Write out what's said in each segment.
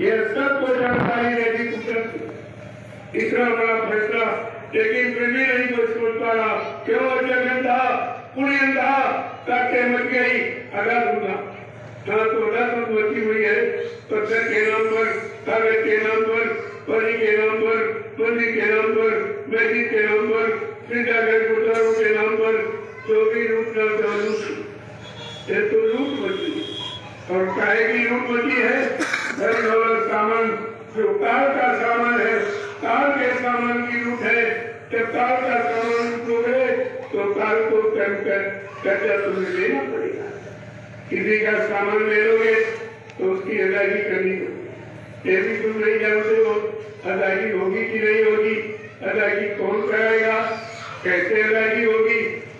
ये सबको जानकारी रहती कुदरत इतना बड़ा फैसला, लेकिन फिर भी नहीं कोई सोच पा रहा। क्यों जगंदा पुण्य अंधा ताकि मच गई अगर होगा हाँ तो अगर बची हुई है पत्थर के नाम पर, कागज के नाम पर, परी के नाम पर, मंदिर के नाम पर, मस्जिद के नाम पर, सिद्धागढ़ गुरुद्वारों के नाम पर जो भी लूट ये तो लूट बची और काहे की लूट बची है। धन दौलत सामान जो काल का सामान है, काल के सामान की लूट है। जब काल का सामान लूटोगे तो काल को कर्जा तुम्हें लेना पड़ेगा। किसी का सामान ले लोगे तो उसकी अदायगी करनी होगी। ये भी तुम नहीं जानते हो अदायगी होगी कि नहीं होगी, अदायगी कौन कराएगा, कैसे अदायगी होगी,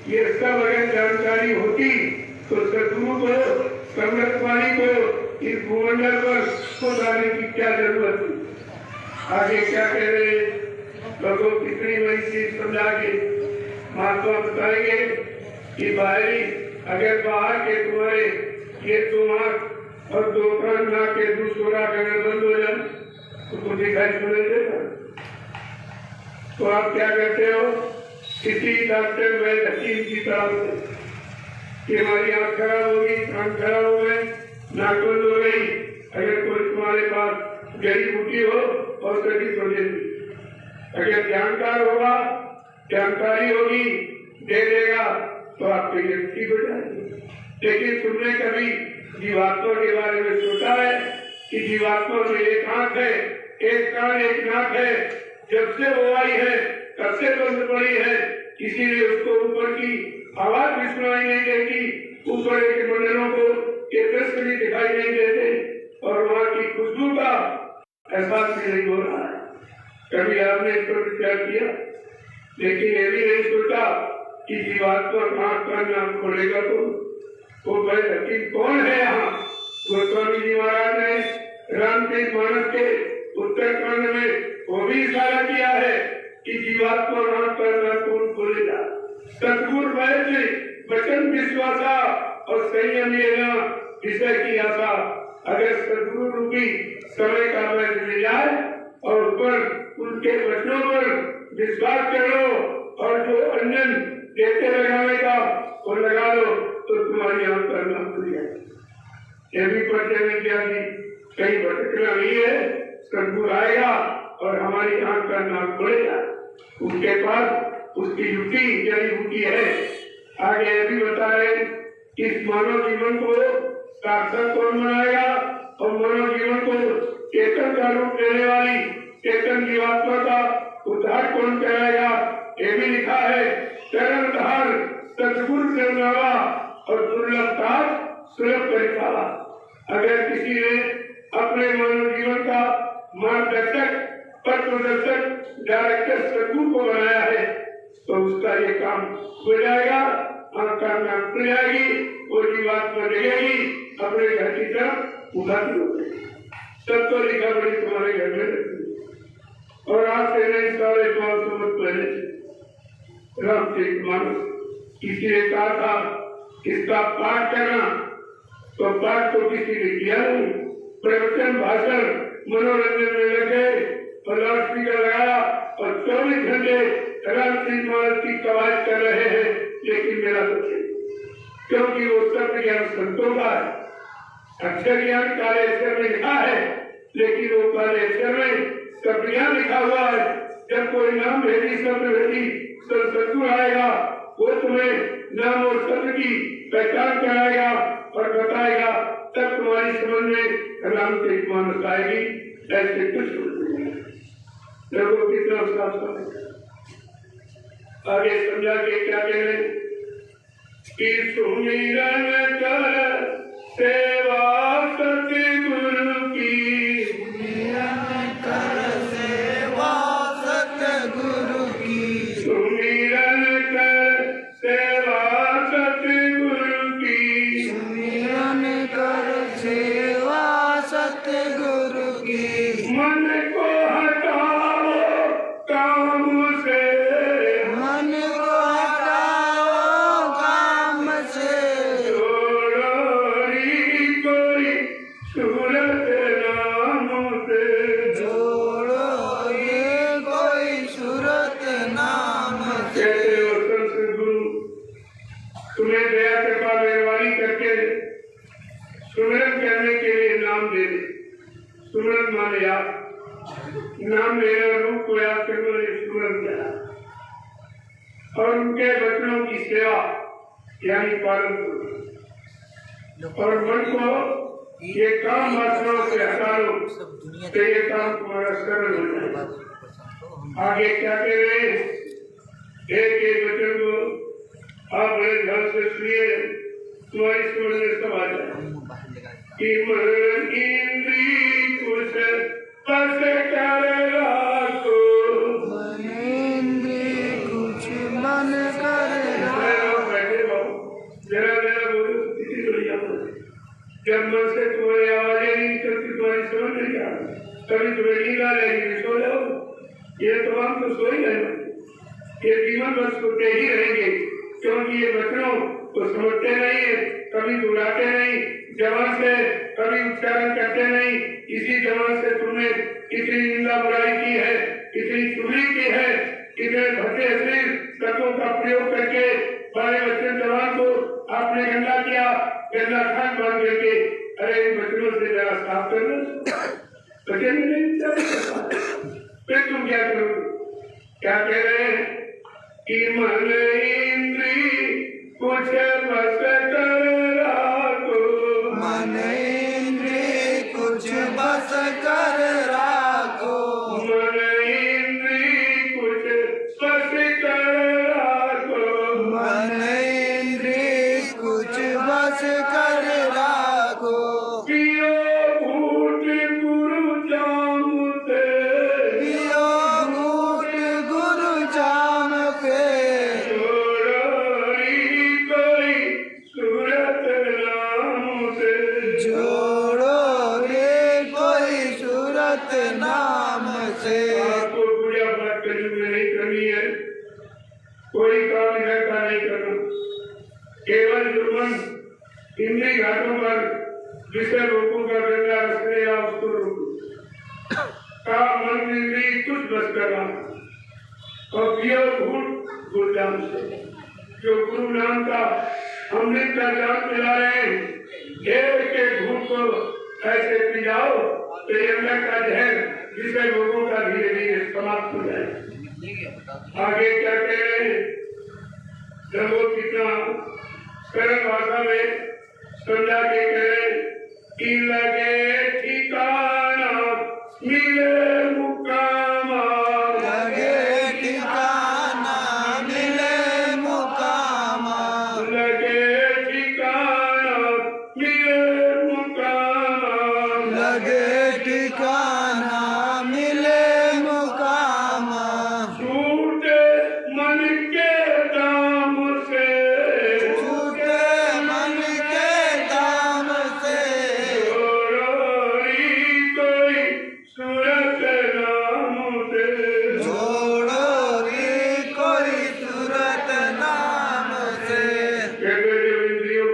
ये सब अगर जानकारी होती तो सदगुरु को, समृद्धवाणी को इस भूमंडल पर खुदाने की क्या जरूरत थी। आगे क्या कह रहे भगवत कितनी बड़ी चीज समझा के महात्मा बताएंगे कि बाहरी अगर बाहर के तुम्हारे ये दो आंख और दो कान ना के दूसरा अगर बंद हो जाए तो दिखाई सुनाई देगा। तो आप क्या कहते हो किसी डॉक्टर वैद्य हकीम की तरफ से कि हमारी आंख खराब होगी, कान खराब हो गए, नाक बंद हो गई, अगर कोई तुम्हारे पास जड़ी बूटी हो और कभी सोचेगी अगर जानकार होगा, जानकारी होगी, दे देगा तो आपकी गिनती हो जाएगी। लेकिन तुमने कभी जीवात्मा के बारे में सोचा है कि जीवात्मा में एक आंख है, एक कान, एक नाक है, जब से वो आई है तब से बंद पड़ी है, इसीलिए उसको ऊपर की आवाज भी सुनाई नहीं देती, ऊपर के मंडलों को ये दृश्य भी दिखाई नहीं देते और वहाँ की खुशबू का एहसास भी नहीं हो रहा है। कभी आपने इस पर विचार किया? लेकिन ये भी नहीं सोचा कि जीवात्मा आंख का नाम खोलेगा तो वो वैद्य हकीम कौन है। यहाँ गोस्वामी जी महाराज ने रामचरित मानस के उत्तरकांड में वो भी इशारा किया है कि जीवात्मा आंख का नाम कौन खोलेगा। सतगुरु वैद्य वचन विश्वासा और संयम लेना विषय की आशा। अगर सतगुरु रूपी समय का वैद्य मिल जाए और पर उनके वचनों पर विश्वास करो और जो अंजन देते लगाने का वो लगा लो तो तुम्हारी आंख का नाम खुल जाएगा। ये भी पढ़ते में क्या थी कहीं भटकना नहीं है, सदगुरु आएगा और हमारी आंख का नाम खुलेगा। उसके पास उसकी युक्ति जड़ी बूटी है। आगे ये भी बता रहे कि इस मानव जीवन को सार्थक कौन बनाएगा और मानव जीवन को चेतन का रूप देने वाली चेतन जीवात्मा का उद्धार कौन कराएगा। ये भी लिखा है चरणधार सतगुरु निर्णवा और दुर्लभता सुलभ परिकाला। अगर किसी ने अपने मानव जीवन का मार्गदर्शक पथ प्रदर्शक डायरेक्टर सतगुरु को बनाया है तो उसका ये काम हो जाएगा, आंख का नाम खुल जाएगी, वो जीवात्मा जगेगी, अपने घर की तरफ उठाती हो जाएगी। तब तो लिखा बड़ी तुम्हारे घर में रहती। और आज से नहीं 550 वर्ष पहले रामचरित मानस किसी ने कहा था इसका पाठ करना तो पाठ तो किसी ने किया नहीं, प्रवचन भाषण मनोरंजन में लगे और लाउडस्पीकर लगाया और 24 घंटे रामचरित मानस की कवायद कर रहे हैं। लेकिन मेरा कुछ क्योंकि वो तत्व ज्ञान संतों का है। अक्षर ज्ञान काले अक्षर में लिखा है लेकिन वो काले अक्षर में तत्व ज्ञान लिखा हुआ है। जब कोई नाम भेदी शब्द भेदी तो सतगुरु आएगा, वो तुम्हें नाम और शब्द की पहचान कराएगा और बताएगा, तब तुम्हारी समझ में रामचरित मानस आएगी। ऐसे कुछ लोगों की तरफ आगे समझा के क्या कह रहे कि सुमिरन कर सेवा सतगुरु की, सुमिरन कर सेवा सतगुरु की, सुमिरन कर सेवा सतगुरु की, सुमिरन कर सेवा सतगुरु की। मन को हटाओ काम से, मन को हटाओ काम से, छोड़ो री कोई सूरत नाम जीवन मान लिया, नाम मेरा रूप को याद करने वाले स्मरण किया और उनके वचनों की सेवा यानी पालन करो और मन को ये काम वासनाओं से हटा लो तो ये काम तुम्हारा सरल हो जाए। आगे क्या कह रहे हैं? एक एक वचन को आप बड़े ध्यान से सुनिए, तुम्हारी समझ में सब आ जाए कि मन इंद्री कुछ बस कर राखो, कुछ मन कर बैठे रहो, जरा जरा बोलो, किसी को नहीं। जब मन से तुम्हारी आवाजें नहीं निकलती, तुम्हारी समझ नहीं आती, कभी तुम्हें नींद आ जाएगी, सो जाओ। ये तमाम तो सो ही रहे, ये जीवन भर सोते ही रहेंगे, क्योंकि ये वचनों को समझते नहीं है, कभी दोहराते नहीं, जवान से कभी उच्चारण करते नहीं। इसी जवान से तुमने कितनी निंदा बुराई की है, कितनी चुगली की है, कितने भद्दे अश्लील तत्वों का प्रयोग करके बड़े बच्चे जवान को आपने गंदा किया, गंदा खान मान करके। अरे इन बच्चों से जरा साफ कर लो, बच्चे नहीं, फिर तुम क्या करोगे? क्या कह रहे हैं कि मन इंद्री कुछ बस कर राखो, मन इंद्री कुछ बस कर राखो, मन इंद्री कुछ बस कर राखो, मन इंद्री कुछ बस कर राखो। पियो घूट गुरु जाम से, पियो घूट गुरु जाम के, छोड़ोरी कोई सूरत नाम से, जोड़ो रे कोई सूरत नाम से। आपको पूजा पाठ कलयुग में नहीं करनी है, कोई काम घर का नहीं करना, केवल जो मन इंद्री घाटों पर विषय लोगों का गंगा रसने या उसको रोको का मन इंद्री कुछ बस करना और पियो घूट गुरजाम से, जो गुरु नाम का अमृत का जाम पिला रहे हैं, एक एक घूट को ऐसे पी जाओ तो ये अंदर का जहर विषय लोगों का धीरे धीरे समाप्त हो जाए। आगे क्या कह रहे हैं? जब वो कितना सरल भाषा में समझा के कहे कि लगे ठिकाना मिले मुकामा, लगे ठिकाना मिले मुकामा, लगे ठिकाना मिले मुकामा, लगे ठिकाना मिले मुकामा। छूटे मन के दाम से, छूटे मन के दाम से, छोड़ोरी कोई सूरत नाम से, जोड़ो रे कोई सूरत नाम से। कहते जो इंद्रियों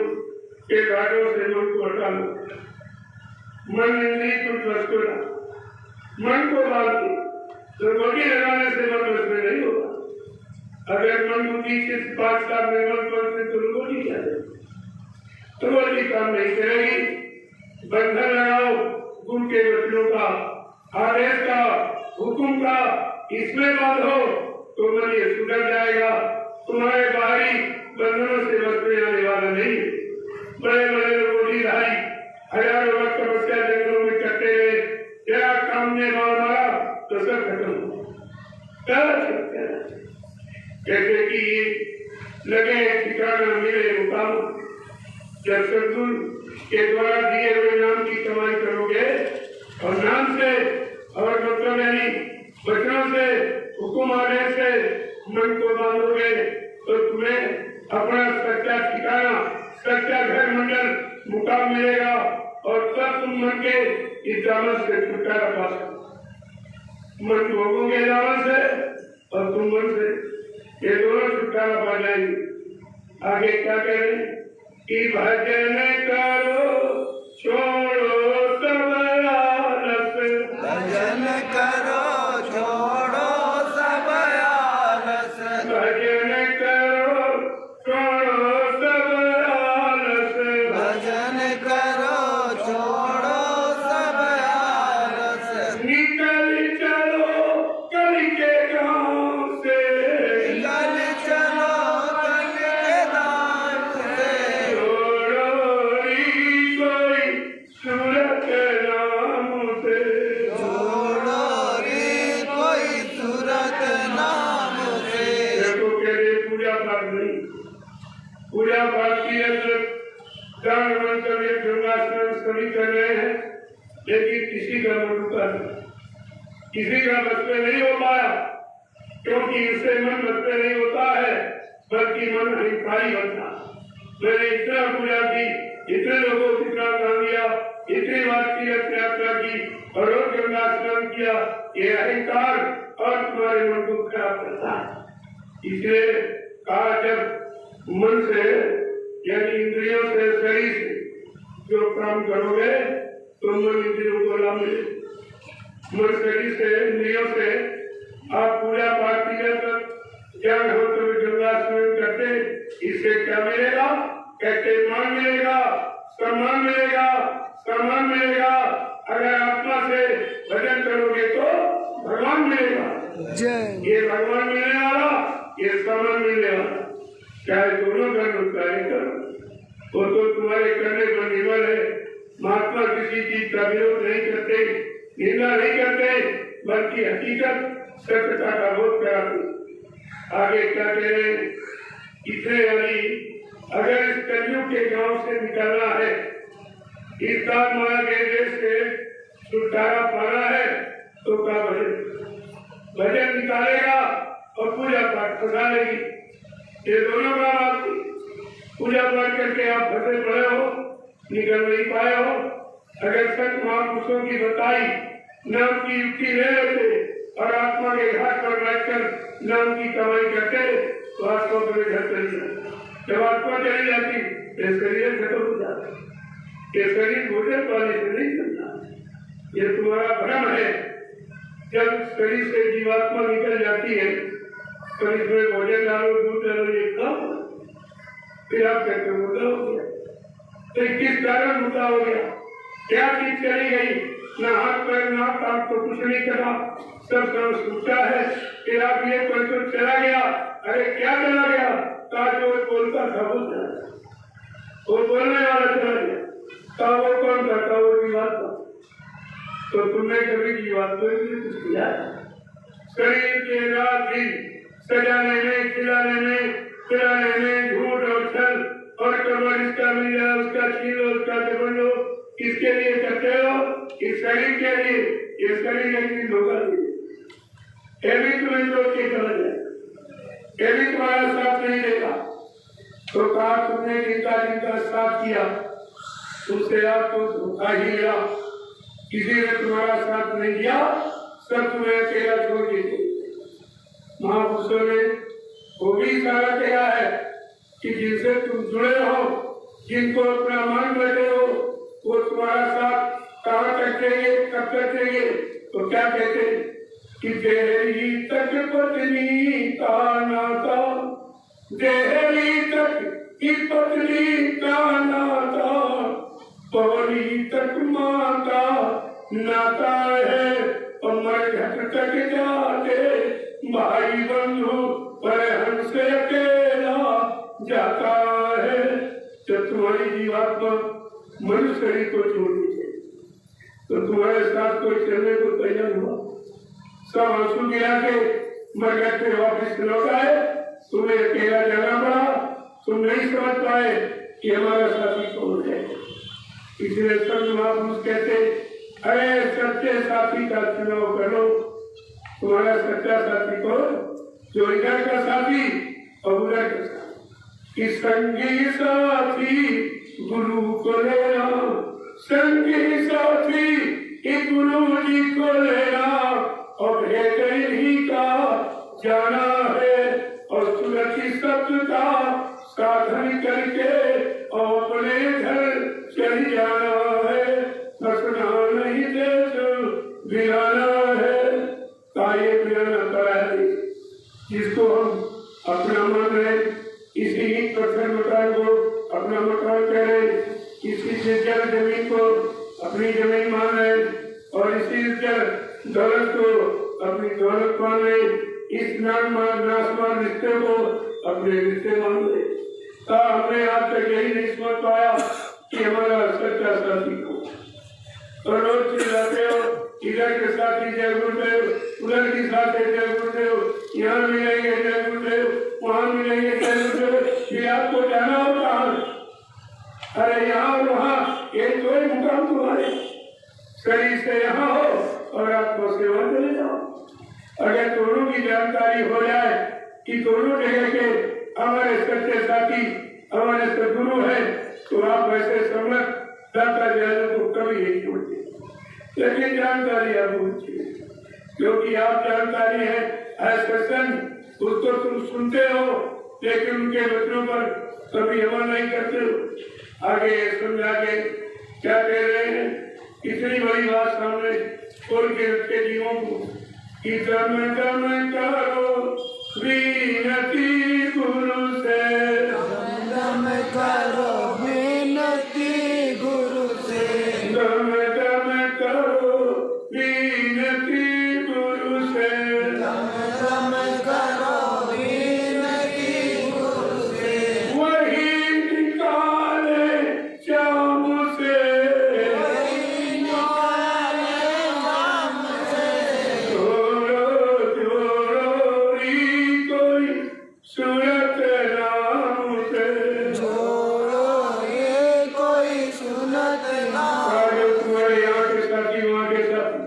के घाटों से मन को हटा लो, मन इंद्रिय कुछ वस्तु ना, मन को बात दो, तो रोटी लगाने से मन वस्तु नहीं होगा। अगर मन बुद्धि के बादशाह में मन करते तो रोटी क्या दे, तो रोटी काम नहीं करेगी। बंधन लगाओ गुरु के वचनों का, आदेश का, हुक्म का, इसमें बांधो तो मन ये सुधर जाएगा। तुम्हारे बाहरी बंधनों से बचने आने वाला नहीं। बड़े बड़े रोटी ढाई हजारों वक्त तपस्या जंगलों में करते रहे, तेरा काम ने मारा तो सब खत्म हो जैसे कि लगे ठिकाना मिले मुकाम। जब सदगुरु के द्वारा दिए हुए नाम की कमाई करोगे और नाम से और मतलब यानी वचनों से, हुक्म आदेश से मन को बांधोगे तो तुम्हें अपना सच्चा ठिकाना, सच्चा घर मंडल मुकाम मिलेगा और तब तुम मन के इस दामन से छुटकारा पा सकते। मन भोगोगे दामन से और तुम मन से, ये दोनों छुटकारा पा जाएंगे। आगे क्या करें कि भजन करो छोड़ो सब आलस, भजन करो छोड़ो सब आलस, भजन करो छोड़ो सब आलस, भजन करो छोड़ो सब आलस, लेकिन किसी का मन रुका नहीं, किसी का बस में नहीं हो पाया, क्योंकि इससे मन बस में नहीं होता है, बल्कि मन अहिंसाई बनता। मैंने इतना पूजा की, इतने लोगों को इतना दान दिया, इतनी बार तीर्थ यात्रा की और रोज गंगा स्नान किया, ये अहंकार और तुम्हारे मन को खराब करता है। इसलिए कहा जब मन से यानी इंद्रियों से, शरीर से जो काम करोगे तो मन इंद्रियों को लाभ मिले। मन शरीर से, इंद्रियों से आप पूजा पाठ तीर्थ ज्ञान हो तो गंगा स्नान करते, इससे क्या मिलेगा? कहते मान मिलेगा, सम्मान मिलेगा, सम्मान मिलेगा। अगर आत्मा से भजन करोगे तो भगवान मिलेगा। ये भगवान मिलने वाला, ये सम्मान मिलने वाला, चाहे दोनों कर्म चाहे करो, वो तो तुम्हारे करने पर निर्भर है। महात्मा किसी चीज का विरोध नहीं करते, निंदा नहीं करते, बल्कि हकीकत सत्यता का बोध कराते। आगे क्या कह रहे? इतने वाली अगर इस कलयुग के गांव से निकालना है, इस दान माया के देश से छुटकारा पाना है, तो क्या भजन निकालेगा और पूजा पाठ फंसा लेगी। ये दोनों काम आपकी। पूजा पाठ करके आप फंसे पड़े हो, निकल नहीं पाए हो। अगर सच महापुरुषों की बताई नाम की युक्ति ले लेते और आत्मा के घाट पर बैठकर नाम की कमाई करते तो आत्मा को घर चली जाती। जब आत्मा चली जाती तो शरीर खत्म हो जाता। ये शरीर भोजन वाले से नहीं चलता, ये तुम्हारा भ्रम है। जब शरीर से जीवात्मा निकल जाती है तो इसमें भोजन डालो, दूध डालो, ये कब फिर आप कहते मुद्दा हो गया। तो किस कारण मुद्दा हो गया? क्या चीज चली गई? ना हाथ पैर ना काम तो कुछ नहीं करा, सब सूखा है। फिर आप ये कोई चला गया, अरे क्या चला गया? ताकि वो बोलता था वो बोलने वाला चला गया, तो वो कौन था? वो जीवात्मा। तो तुमने कभी जीवात्मा के लिए कुछ किया? शरीर के रात दिन सजाने में, खिलाने में, पिलाने में झूठ और छल और कमर इसका मिल जाए, उसका छीन लो, उसका दबन लो, किसके लिए करते हो? इस शरीर के लिए। ये शरीर एक दिन धोखा दे, ये भी तुम्हें छोड़ के चला जाए, ये भी तुम्हारा साथ नहीं देगा। तो कहा तुमने जिनका साथ किया उससे आपको धोखा ही मिला। किसी ने तुम्हारा साथ नहीं दिया, सब तुम्हें अकेला छोड़ के गए। महापुरुषों ने वो भी इशारा किया है कि जिनसे तुम जुड़े हो, जिनको अपना मान बैठे हो, वो तुम्हारा साथ कहाँ रखेंगे, कब रखेंगे? तो क्या कहते हैं कि देहली तक पत्नी का नाता, देहली तक की पत्नी का नाता, पौड़ी तक माता नाता है, और मरघट तक जाते भाई बंधु पर हमसे अकेला जाता है। जब तुम्हारी जीवात्मा मनुष्य शरीर को छोड़ दीजिए तो तुम्हारे साथ कोई चलने को तैयार हुआ, सब आंसू गिरा के मरघट से वापिस लौट आए, तुम्हें अकेला जाना पड़ा। तुम नहीं समझ पाए कि हमारा साथी कौन है। इसलिए सब महापुरुष कहते, अरे सच्चे साथी का चुनाव करो। तुम्हारा सच्चा साथी कौन? जो इधर का साथी और उधर का साथी। संगी साथी गुरु को लेना, संगी साथी गुरु जी को लेना, और भेद ही का जाना है, और सुरक्षित शब्द का साधन करके और अपने घर चली जाना है। फंसना नहीं देश गिराना है, ताये गिराना कराया। जिसको हम अपना मान रहे, इसी पत्थर मकान को अपना मकान कह रहे, इसी जल जमीन को अपनी जमीन मान रहे, और इसी दौलत को अपनी दौलत मान रहे, इस नाशमान रिश्ते को अपने रिश्ते मान रहे। हमने आज तक यही नहीं समझ पाया कि हमारा सच्चा साथी को। और रोज चिल्लाते हो, इधर के साथी जय गुरुदेव, उधर के साथी जय गुरुदेव, यहाँ मिलेंगे जय गुरुदेव, वहाँ मिलेंगे जय गुरुदेव। ये आपको जाना होता है, अरे यहाँ और वहाँ ये कोई मुकाम तुम्हारे, शरीर से यहाँ हो और आत्मा से वहां चले जाओ। अगर दोनों की जानकारी हो जाए कि दोनों जगह के हमारे सच्चे साथी हमारे सदगुरु है, तो आप ऐसे समर्थ दाता दयालु को कभी नहीं छोड़ते। लेकिन जानकारी आप पूछिए, क्योंकि आप जानकारी है सत्संग उसको तुम सुनते हो लेकिन उनके वचनों पर कभी अमल नहीं करते हो। आगे समझा के क्या कह रहे हैं, इतनी बड़ी बात सामने खोल के रखे जीवों को कि दम दम करो विनती गुरु से, दम करो विनती गुरु से, दम दम करो विनती गुरु से, दम करो विनती गुरु से, वही निकाले श्याम से, जोड़ो जोड़ी कोई सूरत नाम से। छोड़ो ये कोई सुनत ना। आगे तुम्हारे यहाँ के साथी वहाँ के साथी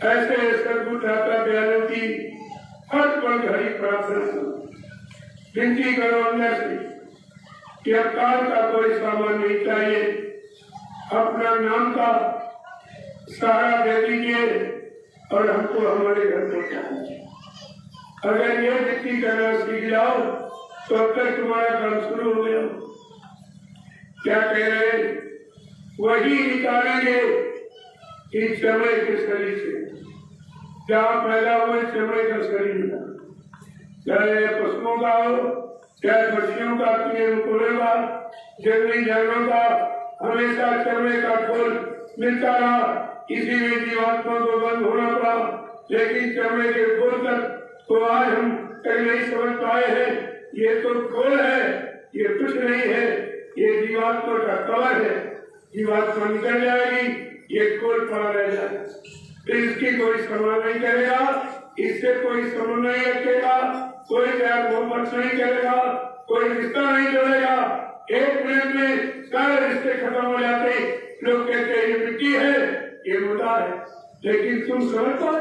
ऐसे सदगुरु दाता दयालु की हर पल घड़ी प्रार्थना करो, विनती करो अंदर से कि अब काल का कोई सामान नहीं चाहिए, अपना नाम का सहारा दे दीजिए और हमको हमारे घर पहुँचा दीजिए। अगर ये विनती करना सीख जाओ तो अब तक तुम्हारा काम शुरू हो गया। क्या कह रहे हैं, वही निकालेंगे इस चमड़े के शरीर से, जहाँ पैदा हुए चमड़े का शरीर मिला, चाहे पशुओं का हो चाहे पक्षियों का, कीड़े मकोड़े का, जंगली जानवरों का, हमेशा चमड़े का खोल मिलता रहा। इसीलिए जीवात्मा को बंद होना पड़ा, लेकिन चमड़े के खोल तक तो आज हम कहीं नहीं समझ पाए हैं। ये तो खोल है, ये कुछ नहीं है, ये जीवात्मा का कवर है। जीवात्मा निकल जाएगी, ये खोल पड़ा रह जाएगा, फिर इसकी कोई समझ नहीं करेगा, इससे कोई समझ नहीं रखेगा, कोई प्यार मोहब्बत नहीं करेगा, कोई रिश्ता नहीं जोड़ेगा। एक मिनट में सारे रिश्ते खत्म हो जाते। लोग कहते हैं ये मिट्टी है, ये मुद्दा है, लेकिन तुम समझ पाओ,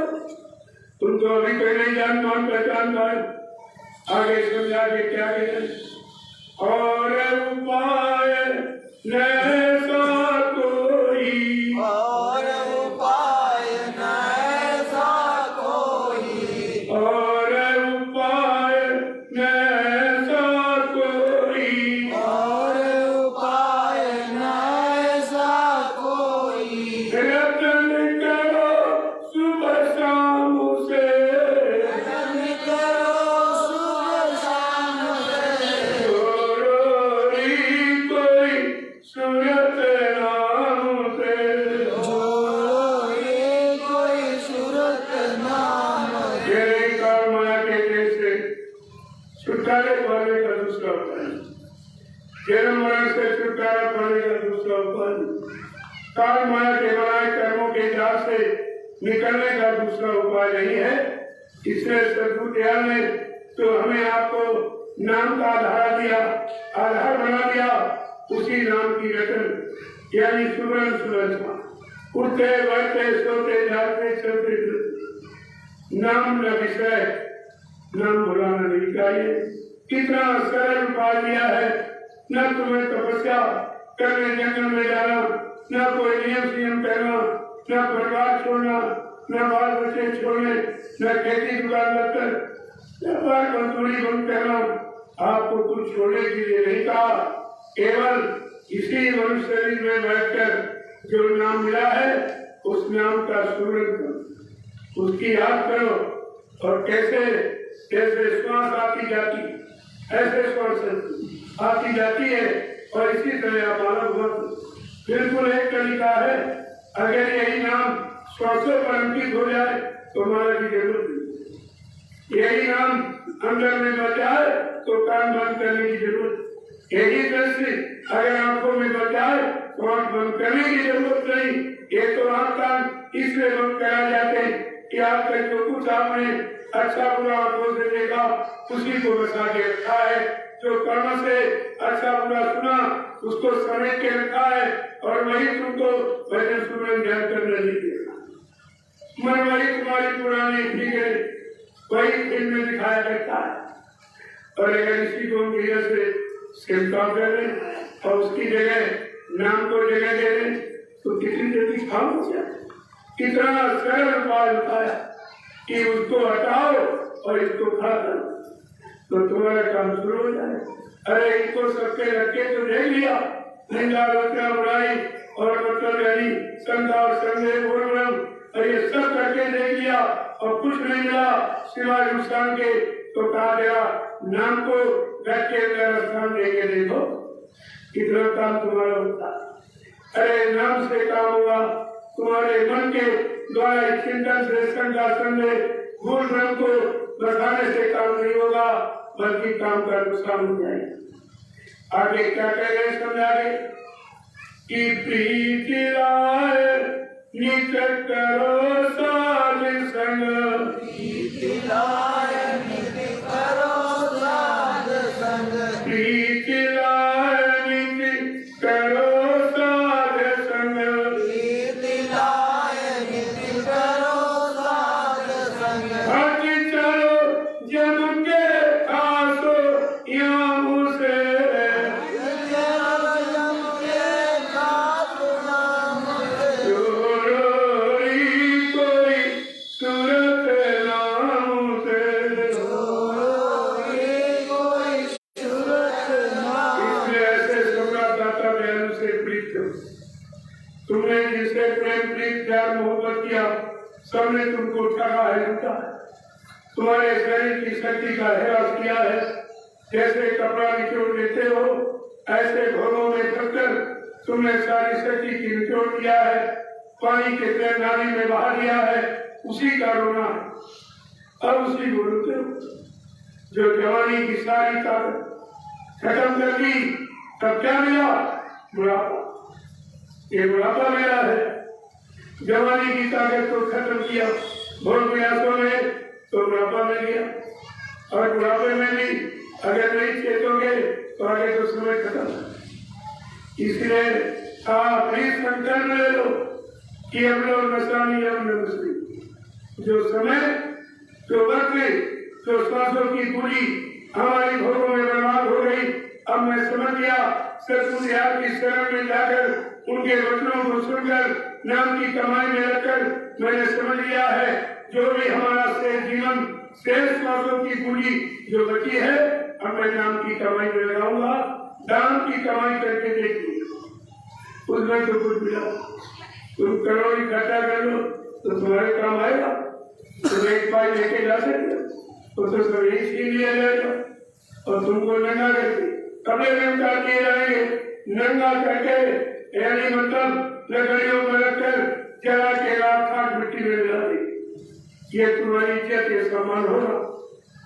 तुम तो अभी पहले ही जान मान पहचान पाए। आगे समझा के क्या कहें, और उपाय ऐसा कोई, और उपाय न ऐसा कोई, और उपाय ऐसा कोई, और उपाय न ऐसा कोई, रतन करो सुबह शाम से, रतन करो सुबह शाम से, जोड़ी कोई सूरत नाम से। जोड़ो ये कोई सूरत नाम से। ये काल माया के देश से छुटकारे पाने का दूसरा उपाय, जन्म मरण से छुटकारा पाने का दूसरा उपाय, काल माया के बनाए कर्मों के जाल से निकलने का दूसरा उपाय नहीं है। इसलिए सदगुरु दयाल ने तो हमें आपको नाम का आधार दिया, आधार बना दिया, उसी नाम की रतन यानी सुमरन सुरक्षा, उठते बैठते सोते जागते चलते फिरते नाम न विषय, नाम भुलाना नहीं चाहिए। कितना सरल उपाय दिया है, न तुम्हें तपस्या करने जंगल में जाना, न कोई नियम सियम करना, न परिवार छोड़ना, न बाल बच्चे छोड़ने, न खेती दुकान लगकर व्यापार मजदूरी बंद करना। आपको कुछ छोड़ने के लिए नहीं कहा, केवल इसी मनुष्य शरीर में बैठकर जो नाम मिला है उस नाम का स्मरण करो, उसकी याद करो, और कैसे कैसे श्वास आती जाती, ऐसे श्वास आती जाती है, और इसी तरह आप मानव मत। बिल्कुल एक तरीका है, अगर यही नाम श्वासों पर अंकित हो जाए तो मानव की जरूरत नहीं। यही नाम अंदर में बच जाए तो कान बंद करने की जरूरत, यही दृष्टि अगर आंखों में बच जाए तो आंख बंद करने की जरूरत नहीं। ये तो आंख कान इसलिए बंद कराए जाते हैं कि आप तक जो कुछ आपने अच्छा बुरा आंखों से देखा उसी को बचा के रखा है, जो कर्म से अच्छा बुरा सुना उसको समेट के रखा है और वही तुमको भजन सुमरन ध्यान करने नहीं देगा। मन वही तुम्हारी पुरानी फिक्र वही फिल्म में दिखाया करता है। और अगर इसी को हम से स्किमता कर रहे और उसकी जगह नाम को जगह दे रहे तो कितनी जल्दी काम हो जाए। कितना सरल उपाय बताया कि उसको हटाओ और इसको खा करो तो तुम्हारा काम शुरू हो जाए। अरे इनको सबके रखे तो देख लिया, निंदा रचना बुराई और मतलब यानी संधा और संदेह बोल ये सब करके देख लिया और कुछ नहीं मिला सिवाय नुकसान के, तो कहा गया नाम को बैठ के स्थान देके देखो कितना काम तुम्हारा होता। अरे नाम से काम हुआ, तुम्हारे मन के द्वारा चिंतन से संधा संदेह भूल भ्रम को बढ़ाने से काम नहीं होगा बल्कि काम का नुकसान हो जाएगा। आगे क्या कह रहे हैं समझागे कि प्रीति लाए नित करो साध संग, प्रीति लाए नित करो साध संग, प्रीति लाए नित करो साध संग, प्रीति लाए नित करो साध संग, हट चलो जम के आसो यामू से, तुमने जिससे प्रेम प्रीत प्यार मोहब्बत किया सबने तुमको ठगा है लूटा, तुम्हारे शरीर की शक्ति का हैरास किया है। जैसे कपड़ा निचोड़ देते हो ऐसे घोरों में फंसकर तुमने सारी शक्ति की निचोड़ दिया है, पानी के तरह नाली में बहा दिया है, उसी का रोना अब उसी को रोते हो। जो जवानी की सारी ताकत खत्म कर दी तब क्या मिला? बुढ़ापा। ये बुढ़ापा मिला है। जवानी की ताकत को खत्म किया भोग प्रयासों में तो बुढ़ापा मिल गया और बुढ़ापे में भी अगर नहीं चेतोगे तो आगे तो समय खत्म। इसलिए आप भी संकल्प ले लो कि हम लोग नशानी हम नमस्ते जो समय जो वक्त जो श्वासों की पूरी हमारी भोगों में बर्बाद हो गई। अब मैं समझ गया सतगुरु की शरण में जाकर उनके वचनों को सुनकर नाम की कमाई में रखकर मैंने समझ लिया है जो भी हमारा शेष जीवन शेष श्वासों की पूंजी जो बची है अब मैं नाम की कमाई में लगाऊंगा। नाम की कमाई करके देखिए उसमें तो कुछ मिला। तुम करो इकट्ठा कर लो तो तुम्हारे काम आएगा। तुम एक पाई लेके जा सकते तो सब एक छीन लिया जाएगा और तुमको नंगा करके कपड़े नंगा किए जाएंगे। नंगा करके यानी मतलब लकड़ियों में रखकर जला के रात मिट्टी में मिला दी। ये तुम्हारी इज्जत ये सम्मान होगा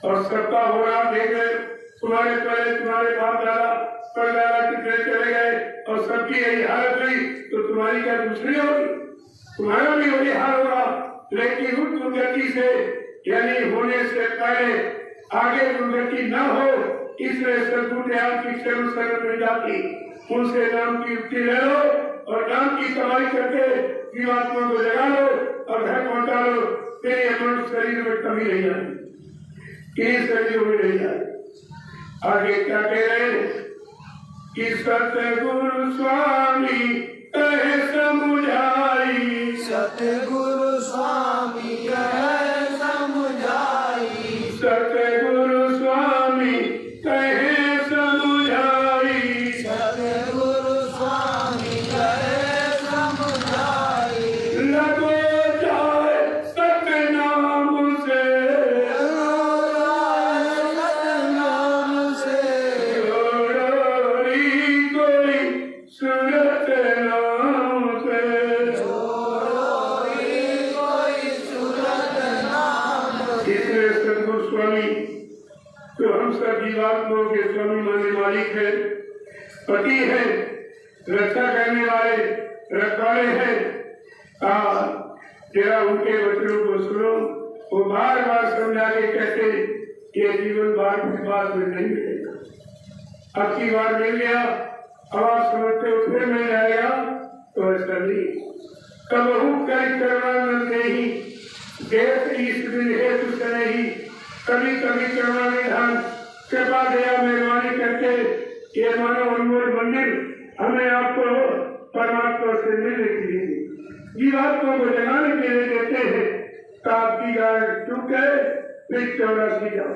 और सबका हो रहा देख रहे तुम्हारे पहले तुम्हारे बाप दादा परदादा कितने चले गए और सबकी यही हालत हुई तो तुम्हारी क्या दूसरी होगी? तुम्हारा भी वही हाल होगा। लेकिन उस दुर्गति से यानी होने से पहले आगे दुर्गति न हो इसलिए सदगुरु की शरण मिल जाती। उनसे नाम की युक्ति ले लो और नाम की कमाई करके जीवात्मा को जगा लो और घर पहुंचा लो। तेरे मन शरीर में कमी नहीं आएगी, इन शरीरों में नहीं आएगी। आगे क्या कह रहे हैं कि सतगुरु स्वामी कहे समुझाई, सतगुरु स्वामी कहे समुझाई, सतगुरु स्वामी कहे समुझाई, सतगुरु स्वामी कहे समुझाई, लगो जाए सतनाम से, सतनाम से, जोड़ोरी कोई सूरत नाम से, जोड़ोरी कोई सूरत नाम से। इसलिए सतगुरु स्वामी जो हम सब जीवात्माओं के स्वामी माने मालिक है, पति है, रक्षा करने वाले रखवाले हैं। जरा उनके वचनों को सुनो। वो बार बार समझा के कहते ये जीवन बार में नहीं मिलेगा। अब की बार मिल गया, अब आप समझते हो फिर मिल जाएगा, तो ऐसा नहीं। कबहू कर कर्मानंद ही देश ईश दिन हेतु नहीं, कभी कभी कर्मा निधान कृपा दया मेहरबानी करके ये मानव अनमोल मंदिर हमें आपको परमात्मा से मिलने के लिए, जीवात्मा को जगाने के लिए देते हैं। तो आपकी गाय चूके फिर 84 जाओ,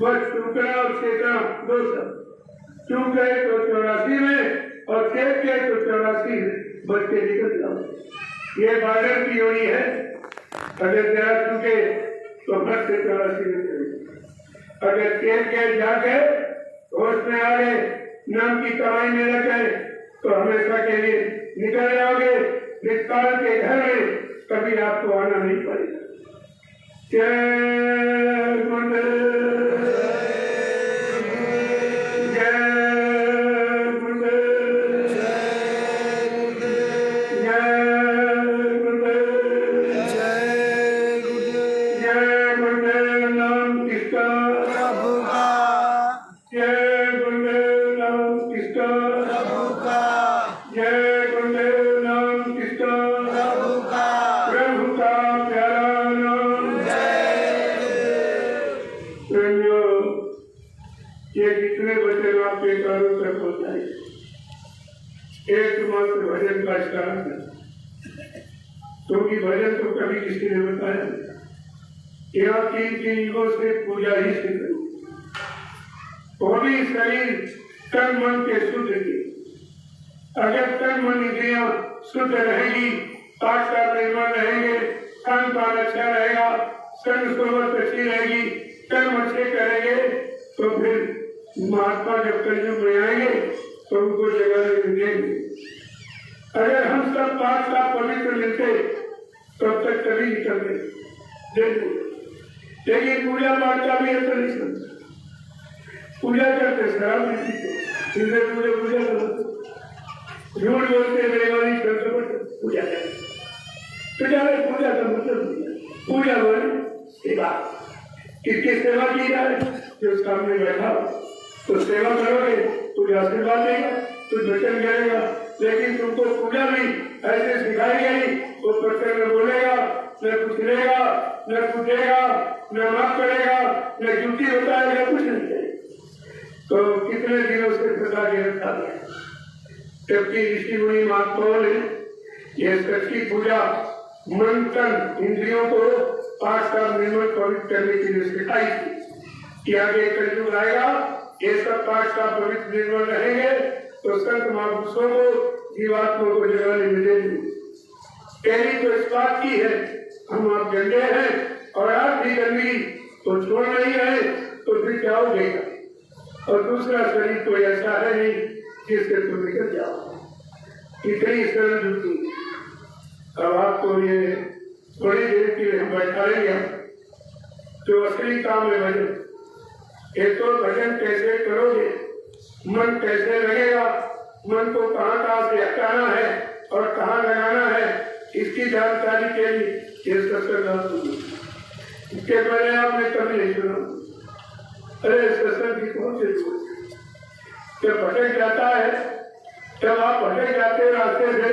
बस चूकना और चेतना दो सब, चूक गए तो 84 में और चेत गए तो 84 में बच के निकल जाओ। ये बार्डर की योनी है, अगर जरा चूके तो बच से 84 में चले, अगर चेत गए जाके होश में आ गए, नाम की कमाई में लग गए तो हमेशा के लिए निकल जाओगे निकाल के घर में, कभी आपको आना नहीं पड़ेगा। जय गुरुदेव, जय गुरुदेव, जय गुरुदेव, जय गुरुदेव। नाम किसका? प्रभु का, जय गुरुदेव। नाम किसका? प्रभु का, जय गुरुदेव। नाम किसका? प्रभु का, प्रभु का प्यारा नाम। प्रेमियों, ये जितने वचन आपके कानों तक पहुंचाए, एकमात्र भजन का स्टार है, क्योंकि भजन तो कभी किसी ने बताया नहीं। यहाँ 3 युगों से पूजा ही से करी, बॉडी शरीर तन मन के शुद्ध की। अगर तन मन इंद्रियां शुद्ध रहेगी, पाठ का निर्माण रहेंगे, खान पान अच्छा रहेगा, संग सोबत अच्छी रहेगी, कर्म अच्छे करेंगे, तो फिर महात्मा जब कलयुग में आएंगे तो उनको जगह मिलेंगे। अगर हम सब पाठ का पवित्र मिलते तब तक कभी निकलते, लेकिन पूजा पाठ का भी ऐसा नहीं समझता। पूजा करते शराब नहीं पीते, इनसे पूजा करते, झूठ बोलते, बेईमानी करते, पूजा करते। तो जाए पूजा का मतलब पूजा बोले सेवा, किसकी सेवा की जाए? जो सामने बैठा तो सेवा करोगे, तुझे आशीर्वाद देगा, तुझ वचन करेगा। लेकिन तुमको पूजा भी ऐसे सिखाई गई, वो प्रत्येक में बोलेगा, न कुछ लेगा, न पूछेगा, न माफ करेगा, न ड्यूटी बताएगा, कुछ नहीं करेगा। तो कितने दिनों से फंसा के रखा गया, जबकि ऋषि मुनि महात्माओं ने यह सच्ची पूजा मन तन इंद्रियों को पाठ का निर्मल पवित्र करने के लिए सिखाई थी कि आगे कलयुग आएगा, ये सब पाठ का पवित्र निर्मल रहेंगे तो संत महापुरुषों को जीवात्मा को जगाने मिलेंगे। पहली तो इस बात की है, हम आप गंदे हैं और आप भी गंदगी तो छोड़ नहीं रहे, तो फिर क्या हो गएगा? और दूसरा शरीर तो ऐसा है नहीं जिससे तुम निकल जाओ, इतनी सरल जुटी। अब आपको ये थोड़ी देर के लिए हम बैठा लेंगे, जो असली काम है भजन। एक तो भजन कैसे करोगे, मन कैसे लगेगा, मन को कहाँ से हटाना है और कहाँ लगाना है, इसकी जानकारी के लिए ये सत्संग आप सुनिए। इसके पहले आपने कभी नहीं सुना। अरे सत्संग की कौन सी जरूरत? जब भटक जाता है, जब आप भटक जाते हो रास्ते से,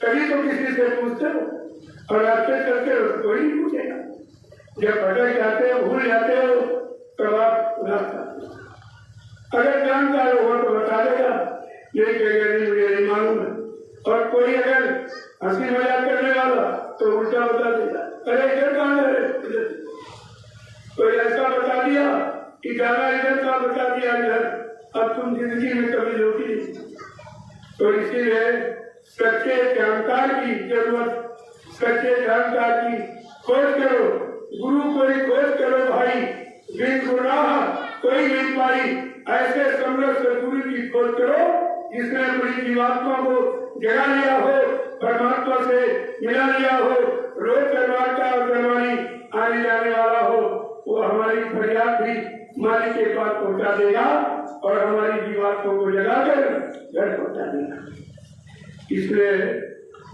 कभी तो किसी से पूछते हो, और रास्ते चलते हो कोई नहीं पूछेगा। जब भटक जाते हो, भूल जाते हो, तब आप रास्ता, अगर जानकार होगा तो बता देगा, ये नहीं मुझे नहीं मालूम है। और कोई अगर हंसी मजाक करने वाला तो उल्टा बता देगा, अरे इधर कहाँ जा रहे? कोई ऐसा बता दिया कि जाना इधर का बता दिया इधर, अब तुम जिंदगी में कभी रोकी नहीं। तो इसीलिए सच्चे जानकार की जरूरत, सच्चे जानकार की खोज करो, गुरु को ही खोज करो भाई, बिन गुनाह कोई नहीं पाई। ऐसे समर्थ सदगुरु की खोज करो जिसने अपनी जीवात्मा को जगा लिया हो, परमात्मा से मिला लिया हो, रोज दरबार और दरबारी आने जाने वाला हो। वो हमारी फरियाद भी मालिक के पास पहुंचा देगा और हमारी जीवात्मा को जगाकर घर पहुंचा देगा। इसलिए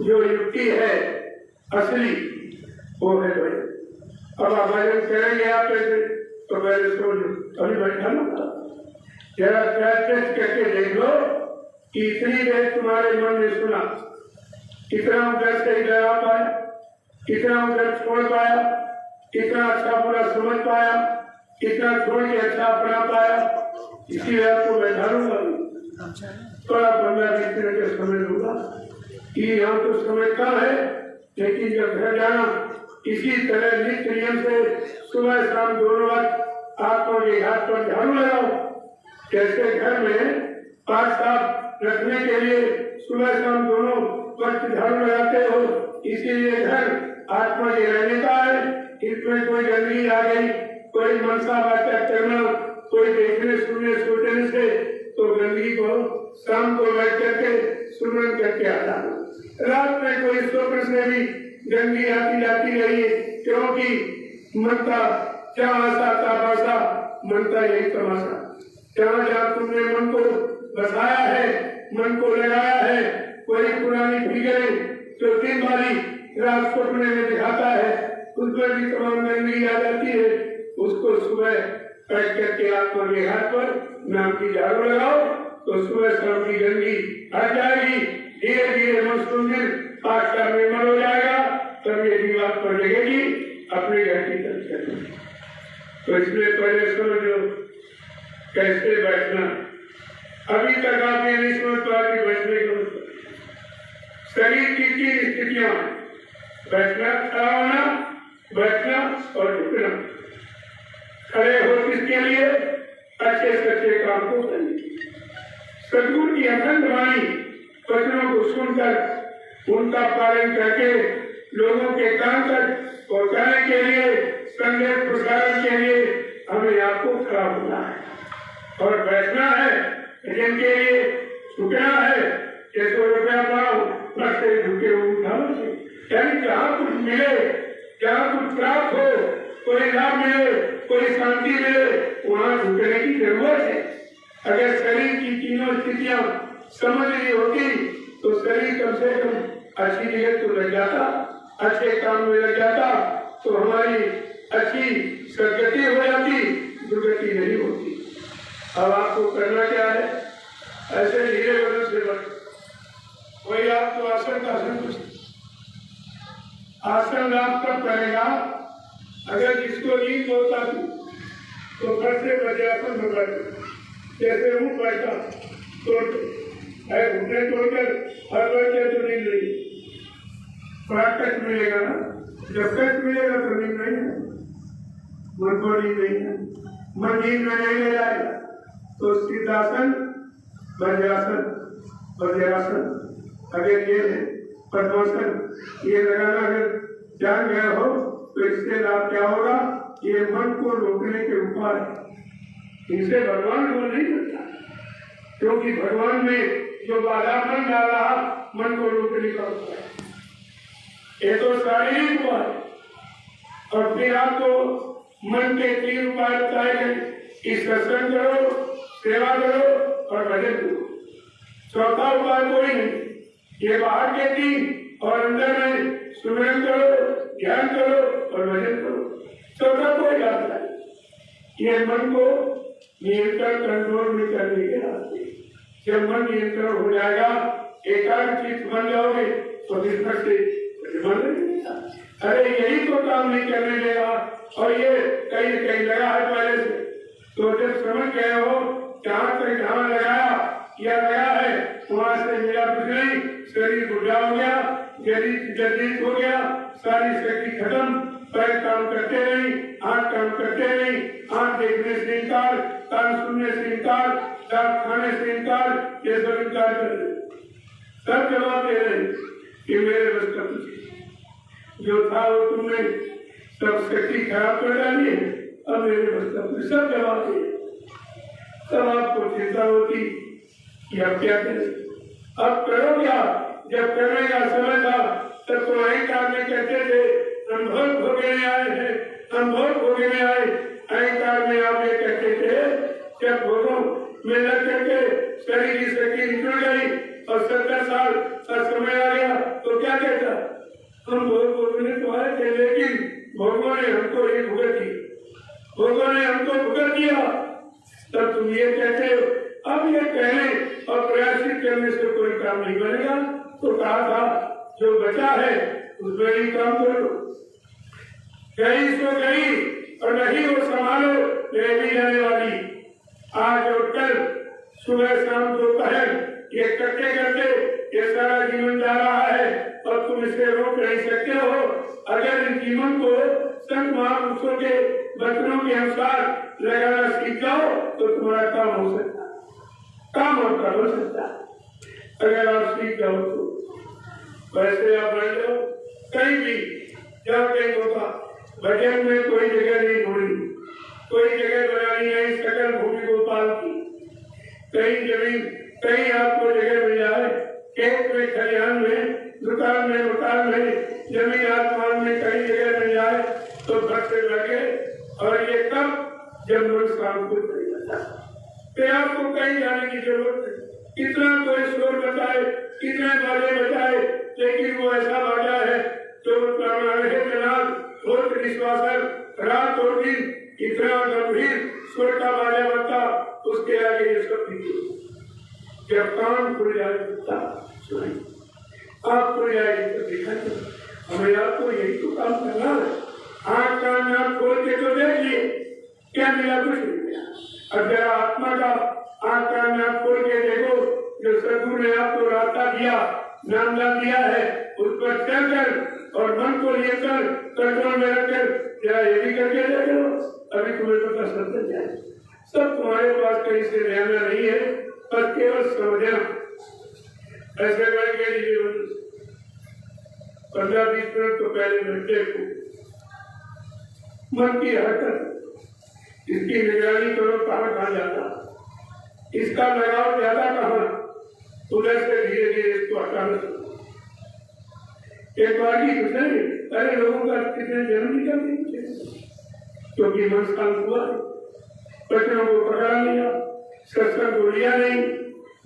जो युक्ति है असली वो है भजन। अब आप भजन करेंगे आप कैसे? तो पहले सोचो, अभी बैठा ना, जरा प्रैक्टिस करके देख लो कि इतनी देर तुम्हारे मन ने सुना, कितना उधर से इधर आ पाया, कितना उधर छोड़ पाया, कितना अच्छा बुरा समझ पाया, कितना छोड़ के अच्छा अपना पाया। इसीलिए आपको बैठाऊंगा, थोड़ा 15-20 मिनट का समय दूंगा कि यहाँ तो समय कम है, लेकिन जब घर जाना इसी तरह नित्य नियम से सुबह शाम दोनों वक्त आंखों के हाथ पर झाड़ू लगाओ। जैसे घर में पाक साफ रखने के लिए सुबह शाम दोनों वक्त झाड़ू लगाते हो, इसीलिए घर आत्मा के रहने का है। इसमें कोई गंदगी आ गई, कोई मनसा बातें करना, कोई देखने सुनने सोचने से तो गंदगी को शाम को बैठ करके सुमरन करके आता। रात में कोई स्वप्न से भी गंदगी आती जाती रही है, क्योंकि मन का जहाँ आशा का भाषा, मन का यही तमाशा। जहाँ जहाँ तुमने मन को बसाया है, मन को लगाया है, कोई पुरानी फिगरें जो दिन वाली रात स्वप्न में दिखाता है, उसमें भी तमाम गंदगी आ जाती है। उसको सुबह पैक करके आत्मा के हाथ पर नाम की झाड़ू लगाओ तो सुबह शाम की गंदगी हट जाएगी। धीरे धीरे मस्कुंदिर आस्था में मन हो जाएगा, तब ये दीवार पर लगेगी अपने घर की तरफ। तो इसलिए पहले समझो कैसे बैठना। अभी तक आपने नहीं समझ पाया कि बैठने को शरीर की 3 स्थितियां, बैठना, खड़ा होना, बैठना और झुकना। खड़े हो किसके लिए? अच्छे सच्चे काम को करने। सदगुरु की अखंड वाणी वचनों को सुनकर उनका पालन करके लोगों के कान तक पहुंचाने के लिए, संदेश प्रसारण के लिए हमें आपको खड़ा होना है और बैठना है। जिनके लिए झुकना है, 100 रुपया पाओ बस से झुके उठाओ, यानी जहाँ कुछ मिले, जहाँ कुछ प्राप्त हो, कोई लाभ मिले, कोई शांति मिले, वहाँ झुकने की जरूरत है। अगर शरीर की तीनों स्थितियां समझ ली होती तो शरीर कम से कम अच्छी जगह तो लग जाता, अच्छे काम में लग जाता, तो हमारी अच्छी सदगति हो जाती, दुर्गति नहीं होती। अब आपको करना क्या है? ऐसे धीरे बदल से बढ़ कोई आपको आसन का आसन आप कब करेगा? अगर जिसको नींद होता तो घर से वज्रासन होगा। जैसे हूँ बैठा तो घुटने तोड़कर हर बैठे तो नींद नहीं, थोड़ा कष्ट मिलेगा ना। जब कष्ट मिलेगा तो नींद नहीं है, मन को नींद नहीं है, मन नींद में नहीं ले जाएगा। तो सिद्धासन, वज्रासन, वज्रासन, अगर ये पद्मासन ये लगाना अगर जान गया हो तो इससे लाभ क्या होगा? ये मन को रोकने के उपाय, इनसे भगवान को नहीं करता, क्योंकि भगवान में जो बाधा मन डाला मन को रोकने का उपाय, ये तो शारीरिक उपाय। और फिर आपको मन के 3 उपाय बताए गए कि सत्संग करो, सेवा करो और भजन करो। चौथा उपाय कोई नहीं, ये बाहर के 3 और अंदर में सुमिरन करो, ध्यान करो और भजन करो। चौथा कोई रास्ता नहीं। ये मन को नियंत्रण कंट्रोल में करने के रास्ते। जब मन नियंत्रण हो जाएगा, एकाग्रचित्त बन जाओगे तो फिर से मन नहीं। अरे यही तो काम नहीं करने देगा और ये कहीं कहीं लगा है पहले से। तो जब समझ गए हो जहाँ तक जहाँ लगाया या लगा है वहां से मेरा कुछ नहीं, शरीर बुढ़ा हो गया, जर्जरित हो गया, सारी शक्ति खत्म, पैर काम करते नहीं, हाथ काम करते नहीं, आँख देखने से इनकार, कान सुनने से इनकार, दांत खाने से इनकार, ये सब इनकार कर रहे। सब जवाब दे रहे कि मेरे बस का कुछ जो था वो तुमने सब शक्ति खराब कर डाली है, अब मेरे बस का कुछ, सब जवाब दे। तब आपको चिंता होती कि अब क्या करें, अब करो क्या? जब करने का समय था तब तो अहंकार में कहते थे हम भोग भोगने आए हैं, हम भोग भोगने आए। अहंकार में आप ये कहते थे, जब भोगों में लग करके शरीर की शक्ति निकल गई और 70 साल का समय आ गया तो क्या कहता? हम भोग भोगने तो आए थे, लेकिन भोगों ने हमको ही भुगत दी, भोगों ने हमको भुगत दिया। तब तुम ये कहते हो। अब ये कहने और प्रयासित करने से कोई काम नहीं बनेगा। तो कहा था जो बचा है उसमें ही काम करो। गई सो गई और नहीं वो संभालो ले भी जाने वाली। आज और कल सुबह शाम दोपहर ये करते करते ये सारा जीवन जा रहा है और तुम इसे रोक नहीं सकते हो। अगर इस जीवन को संत महापुरुषों के वचनों के अनुसार लगाना सीख जाओ तो तुम्हारा काम हो सकता है, काम आपका हो सकता है अगर आप सीख जाओ तो। वैसे आप रह जाओ कहीं भी जहाँ कहीं होगा। भजन में कोई जगह नहीं ढूंढी, कोई जगह बनानी नहीं सकल भूमि गोपाल की। कहीं जमीन कहीं आपको जगह मिल जाए, खेत में खलिहान में दुकान में मकान में जमीन आसमान में कहीं जगह मिल जाए तो घर से लगे। और ये कब जब मन शाम को चले जाता है फिर आपको कहीं जाने की जरूरत है। कितना कोई शोर बचाए कितने बाजे बचाए लेकिन वो ऐसा बाजा है जो विश्वासन रात और दिन इतना गंभीर स्वर का बाजा बता उसके आगे ये सब जब कान खुल जाए आप खुल जाएगी तो दिखाई। हमें आपको यही तो काम करना है। आँख कान नाक खोल के तो देखिए क्या मिला, कुछ नहीं मिला। अब जरा आत्मा का आँख कान नाक खोल के देखो जो सदगुरु ने आपको रास्ता दिया नामदा दिया है उस पर चलकर और मन को लेकर कंट्रोल में रखकर जरा ये भी करके देख लो। अभी तुम्हें पता चल जाए सब तुम्हारे पास कहीं से रहना नहीं है पर केवल समझना। ऐसे करके 15-20 मिनट तो पहले घंटे को मन की हरकत इसकी निगरानी करो कहाँ जाता, इसका लगाव ज्यादा कहाँ, उधर से धीरे धीरे इसको हटाना। एक बार की दूसरे पहले लोगों का कितने जन्म निकल गए क्योंकि मन शांत हुआ, बच्चों को पकड़ा लिया, सत्संग को लिया नहीं,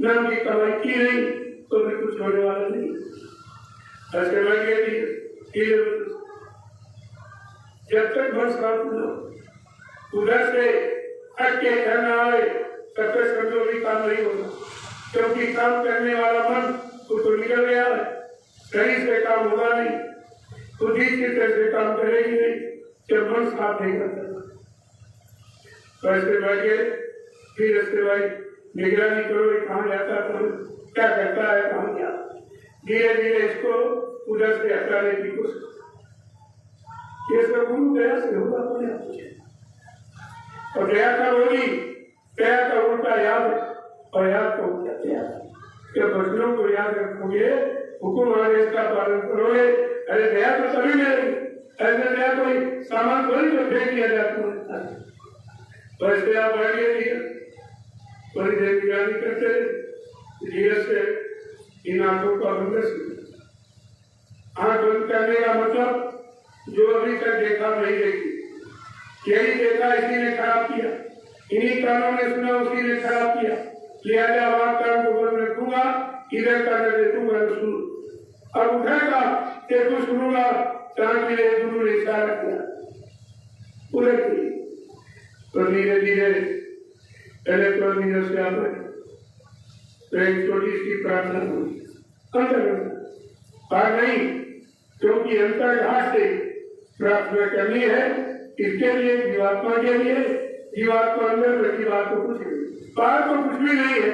नाम की कमाई की नहीं तो फिर कुछ होने वाला नहीं। ऐसे लग गए जब तक मन शांत न उधर से हट के घर न आए तब तक समझो भी काम नहीं होगा। क्योंकि काम करने वाला मन तो निकल गया है, कहीं से काम होगा नहीं, खुद ही चित्र से काम करेगी नहीं जब मन साफ नहीं करता। वैसे बैठे फिर इसके भाई निगरानी करो कहाँ जाता है, क्या करता है, कहाँ क्या। धीरे धीरे इसको उधर से हटाने की कोशिश। ये सब गुरु दया से होगा और दया का बोली दया का उल्टा याद और याद का उल्टा दया। जब बच्चों को याद रखोगे हुकुम आदेश का पालन करोगे। अरे दया तो सभी मिलेगी, ऐसे दया कोई सामान थोड़ी तो फेंक दिया जाता है। वैसे आप आगे दिया बड़ी देर निगरानी करते धीरे से इन आंखों का बंद। आंख बंद करने का मतलब जो अभी तक देखा नहीं देखी, यही देखा इसी ने खराब किया, इन्हीं कानों ने सुना उसी ने खराब किया। लिहाजा वहां कान को बंद रखूंगा, इधर का न देखूंगा न सुनू। अब उठेगा देखो सुनूंगा चांद के लिए गुरु ने इशारा किया उलट की तो धीरे धीरे पहले तो धीरे से आप एक छोटी सी प्रार्थना अंतर नहीं क्योंकि अंतर्घाट से प्रार्थना करनी है। इसके लिए जीवात्मा के लिए जीवात्मा अंदर रखी बात को कुछ नहीं, बात तो कुछ भी नहीं है।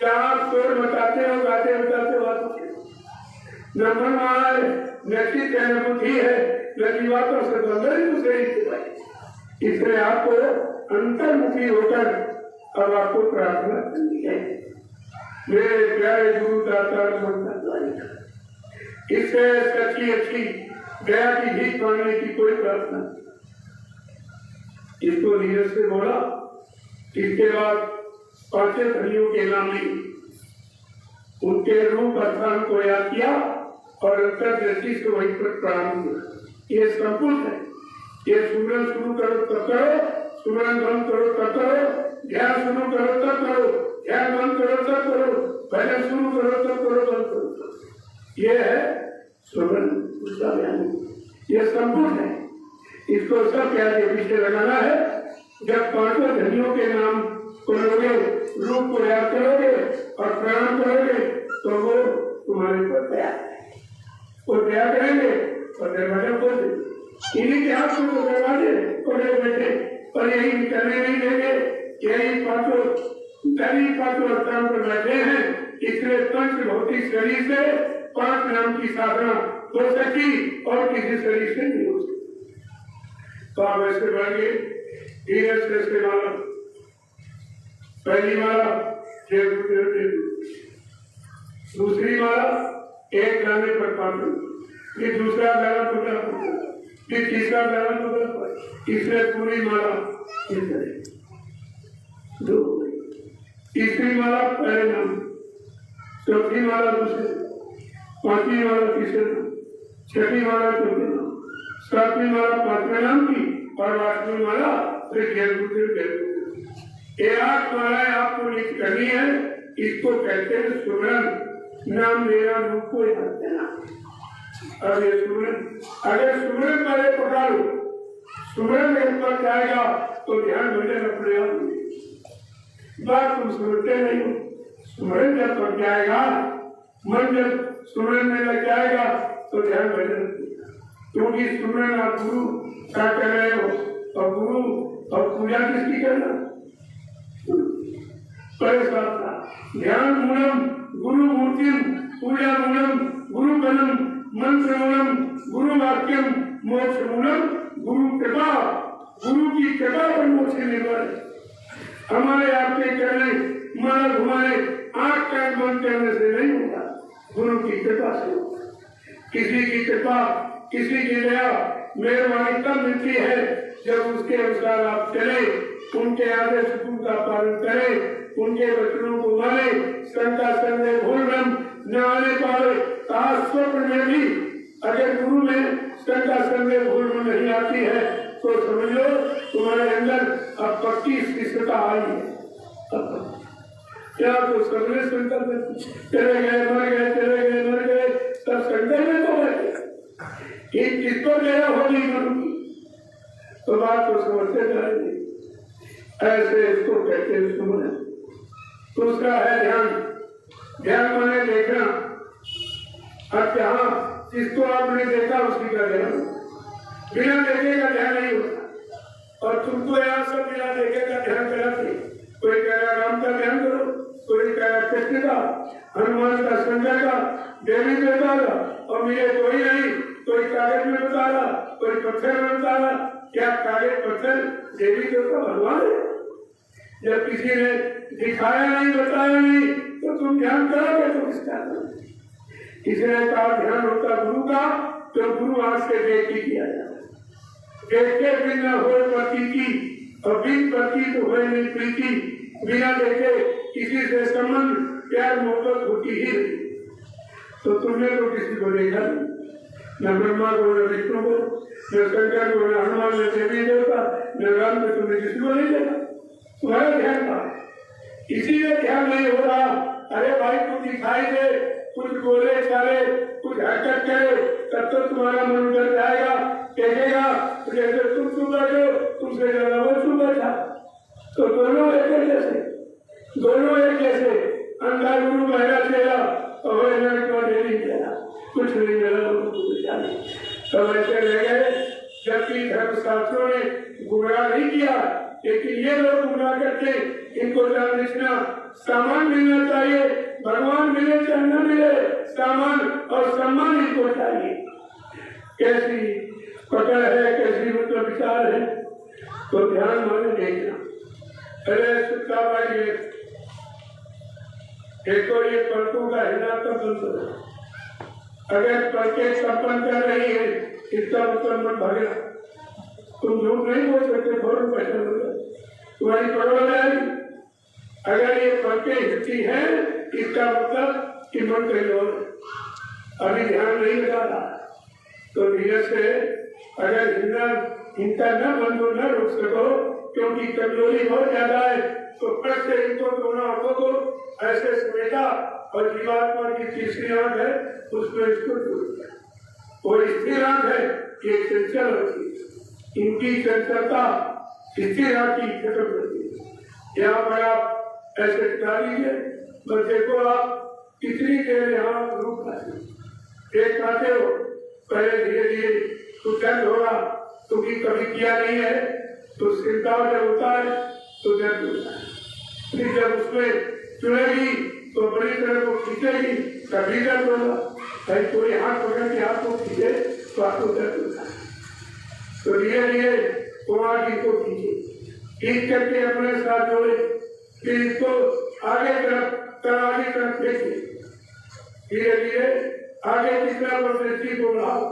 जहाँ शोर मचाते हो गाते बताते बात कुछ न मन वहाँ है न चित्त है न बुद्धि है न जीवात्मा से अंदर ही दूसरे। इसलिए आपको अंतर्मुखी होकर अब आपको प्रार्थना करनी है। मेरे प्यारे गुरु दाता इससे सच्ची अच्छी दया की भीख मांगने की कोई प्रार्थना। इसको धीरे से बोला। इसके बाद पांचों धनियों के नाम नहीं उनके रूप अर्थान को याद किया और अंतर्दृष्टि से वहीं पर प्रारंभ हुआ। ये संपूर्ण है। ये सुमरन शुरू करो तब करो, सुमरन बंद करो तब करो, ध्यान शुरू करो तब करो, ध्यान बंद करो तब करो, भजन शुरू करो तब करो, बंद करो। ये है सुमरन उसका ज्ञान। ये संपूर्ण है। इसको सब प्यार के पीछे लगाना है। जब पांचों धनियों के नाम करोगे, रूप को याद करोगे और प्रणाम करोगे तो वो तुम्हारे ऊपर दया वो दया करेंगे और दरवाजा खोल देंगे। इन्हीं के हाथ में तो दरवाजे खोले बैठे और यही करने नहीं देंगे। यही पांचों स्थान पर बैठे हैं, इसलिए पंच भौतिक शरीर से 5 नाम की साधना हो सकी और किसी शरीर से नहीं हो सकी। तो आप ऐसे बढ़ गए धीरज से ऐसे माला, पहली माला जय गुरुदेव जय गुरु, दूसरी माला एक गाने पर पात्र, फिर दूसरा गाना टुकड़ा पड़ता, फिर तीसरा गाना टुकड़ा पड़ता, इसलिए पूरी माला दो, तीसरी माला पहले नाम, चौथी माला दूसरे, पांचवी माला तीसरे नाम, छठी माला चौथे नाम, सातवीं माला पांचवें नाम की और 8वीं माला फिर जय गुरुदेव जय गुरुदेव। ये 8 मालाएं आपको नित्य करनी है। इसको कहते हैं सुमरन, नाम लेना, रूप को याद देना। अब ये सुमरन, अगर सुमरन वाले पकड़ो, सुमरन में पर जाएगा तो ध्यान भजन अपने आप बात तुम सुनते नहीं हो। सुमरन जब पक जाएगा, मन जब सुमरन में लग जाएगा तो ध्यान भजन, क्योंकि सुमरन आप गुरु का कर रहे हो और गुरु और पूजा किसकी करना, ध्यान मूलम गुरु मूर्तिम, पूजा मूलम गुरु बनम, मंत्र मूलम गुरु वाक्यम, मोक्ष मूलम गुरु कृपा। गुरु की कृपा पर मोक्ष निर्भर है। हमारे आपके करने, माला घुमाने, आंख कान बंद करने से नहीं होगा, गुरु की कृपा से होगा। किसी की कृपा, किसी की दया, मेहरबानी तब मिलती है जब उसके अनुसार आप चले, उनके आदेश का पालन करें, उनके वचनों को माने, संता संदेह भूल न आने पाए। आज स्वप्न में भी अगर गुरु में संता संदेह भूल नहीं आती है तो समझ लो तुम्हारे अंदर अब 25% आई है। क्या तो सगले संकल्प चले गए मर गए, चले गए मर गए, तब संकल्प में तो बैठे किसको गया होगी गुरु की, तो बात को समझते जाएंगे। ऐसे इसको कहते हैं सुमरन। दूसरा है ध्यान। ध्यान माने देखना। अब जहाँ जिसको आपने देखा उसी का ध्यान, बिना देखे का ध्यान नहीं होता। और तुमको यहाँ सब बिना देखे का ध्यान कराते, कोई कह रहा राम का ध्यान करो, कोई कह रहा कृष्ण का, हनुमान का, शंकर का, देवी देवता का, और मुझे कोई नहीं, कोई कागज में बता रहा, कोई पत्थर में बता रहा। क्या कागज पत्थर देवी देवता भगवान है? जब किसी ने दिखाया नहीं, बताया नहीं, तो तुम ध्यान करोगे तो किसका करोगे? इसलिए कहा ध्यान होता गुरु का, तो गुरु आज से देख ही किया जाता। देखते बिना हो प्रतीति और बिन प्रतीत हो नहीं प्रीति, बिना देखे किसी से संबंध प्यार मोहब्बत होती ही नहीं। तो तुमने तो किसी को देखा नहीं, न ब्रह्मा को, न विष्णु को, न शंकर को, न हनुमान, न देवी देवता, न राम को, तुमने किसी को नहीं देखा। तुम्हारा ध्यान था, इसीलिए ध्यान नहीं हो रहा। अरे भाई कुछ दिखाई दे, कुछ बोले चाले, कुछ हरकत करे, तब तो तुम्हारा मन उधर जाएगा, देखेगा जैसे तुम बैठो, तुमसे ज्यादा वो तुम बैठा, तो दोनों एक जैसे, दोनों एक जैसे। अंधा गुरु बहरा चेहरा और कुछ नहीं मिला, सब ऐसे रह गए। जबकि धर्मशास्त्रों ने गुमराह नहीं किया, लेकिन ये लोग गुमराह करके इनको जानना, सामान मिलना चाहिए, भगवान मिले चाहे न मिले, सामान और सम्मान इनको चाहिए। कैसी पकड़ है, कैसी मतलब विचार है, तो ध्यान माने देखना। अरे सुखा भाई देखो ये पलकों का हिला तो बंद, अगर पलके संपन्न कर रही है इसका मतलब मन भागेगा। तुम झूठ नहीं बोल सकते, फौरन पहचान होगा, तुम्हारी पकड़ जाएगी। अगर ये पलके हिलती है इसका मतलब कि मन कहीं और, अभी ध्यान नहीं लगा रहा, तो धीरे से अगर हिंसा न बंद हो, न रोक सको, क्योंकि कमजोरी बहुत ज्यादा है, तो फट से इनको दोनों आंखों को ऐसे समेटा और जीवात्मा की तीसरी आंख है उसमें इसको और स्थिर आंख है ये चंचल होती है, इनकी चंचलता स्थिर आंख की खत्म होती है। यहाँ पर आप ऐसे टिका लीजिए, बस देखो आप कितनी देर यहाँ रुक पाते। एक खाते हो, पहले धीरे धीरे तो दर्द होगा, क्योंकि कभी किया नहीं है, तो चिंता जब होता है तो दर्द होता है। फिर जब उसमें चुनेगी तो बड़ी तरह को खींचेगी, तभी दर्द होगा। भाई कोई हाथ पकड़ के हाथ को खींचे तो आपको दर्द होता है। तो धीरे धीरे कुमार जी को खींच करके अपने साथ जोड़े, फिर इसको आगे तरफ तराई तरफ फेंके, धीरे धीरे आगे की तरफ और दृष्टि को बढ़ाओ।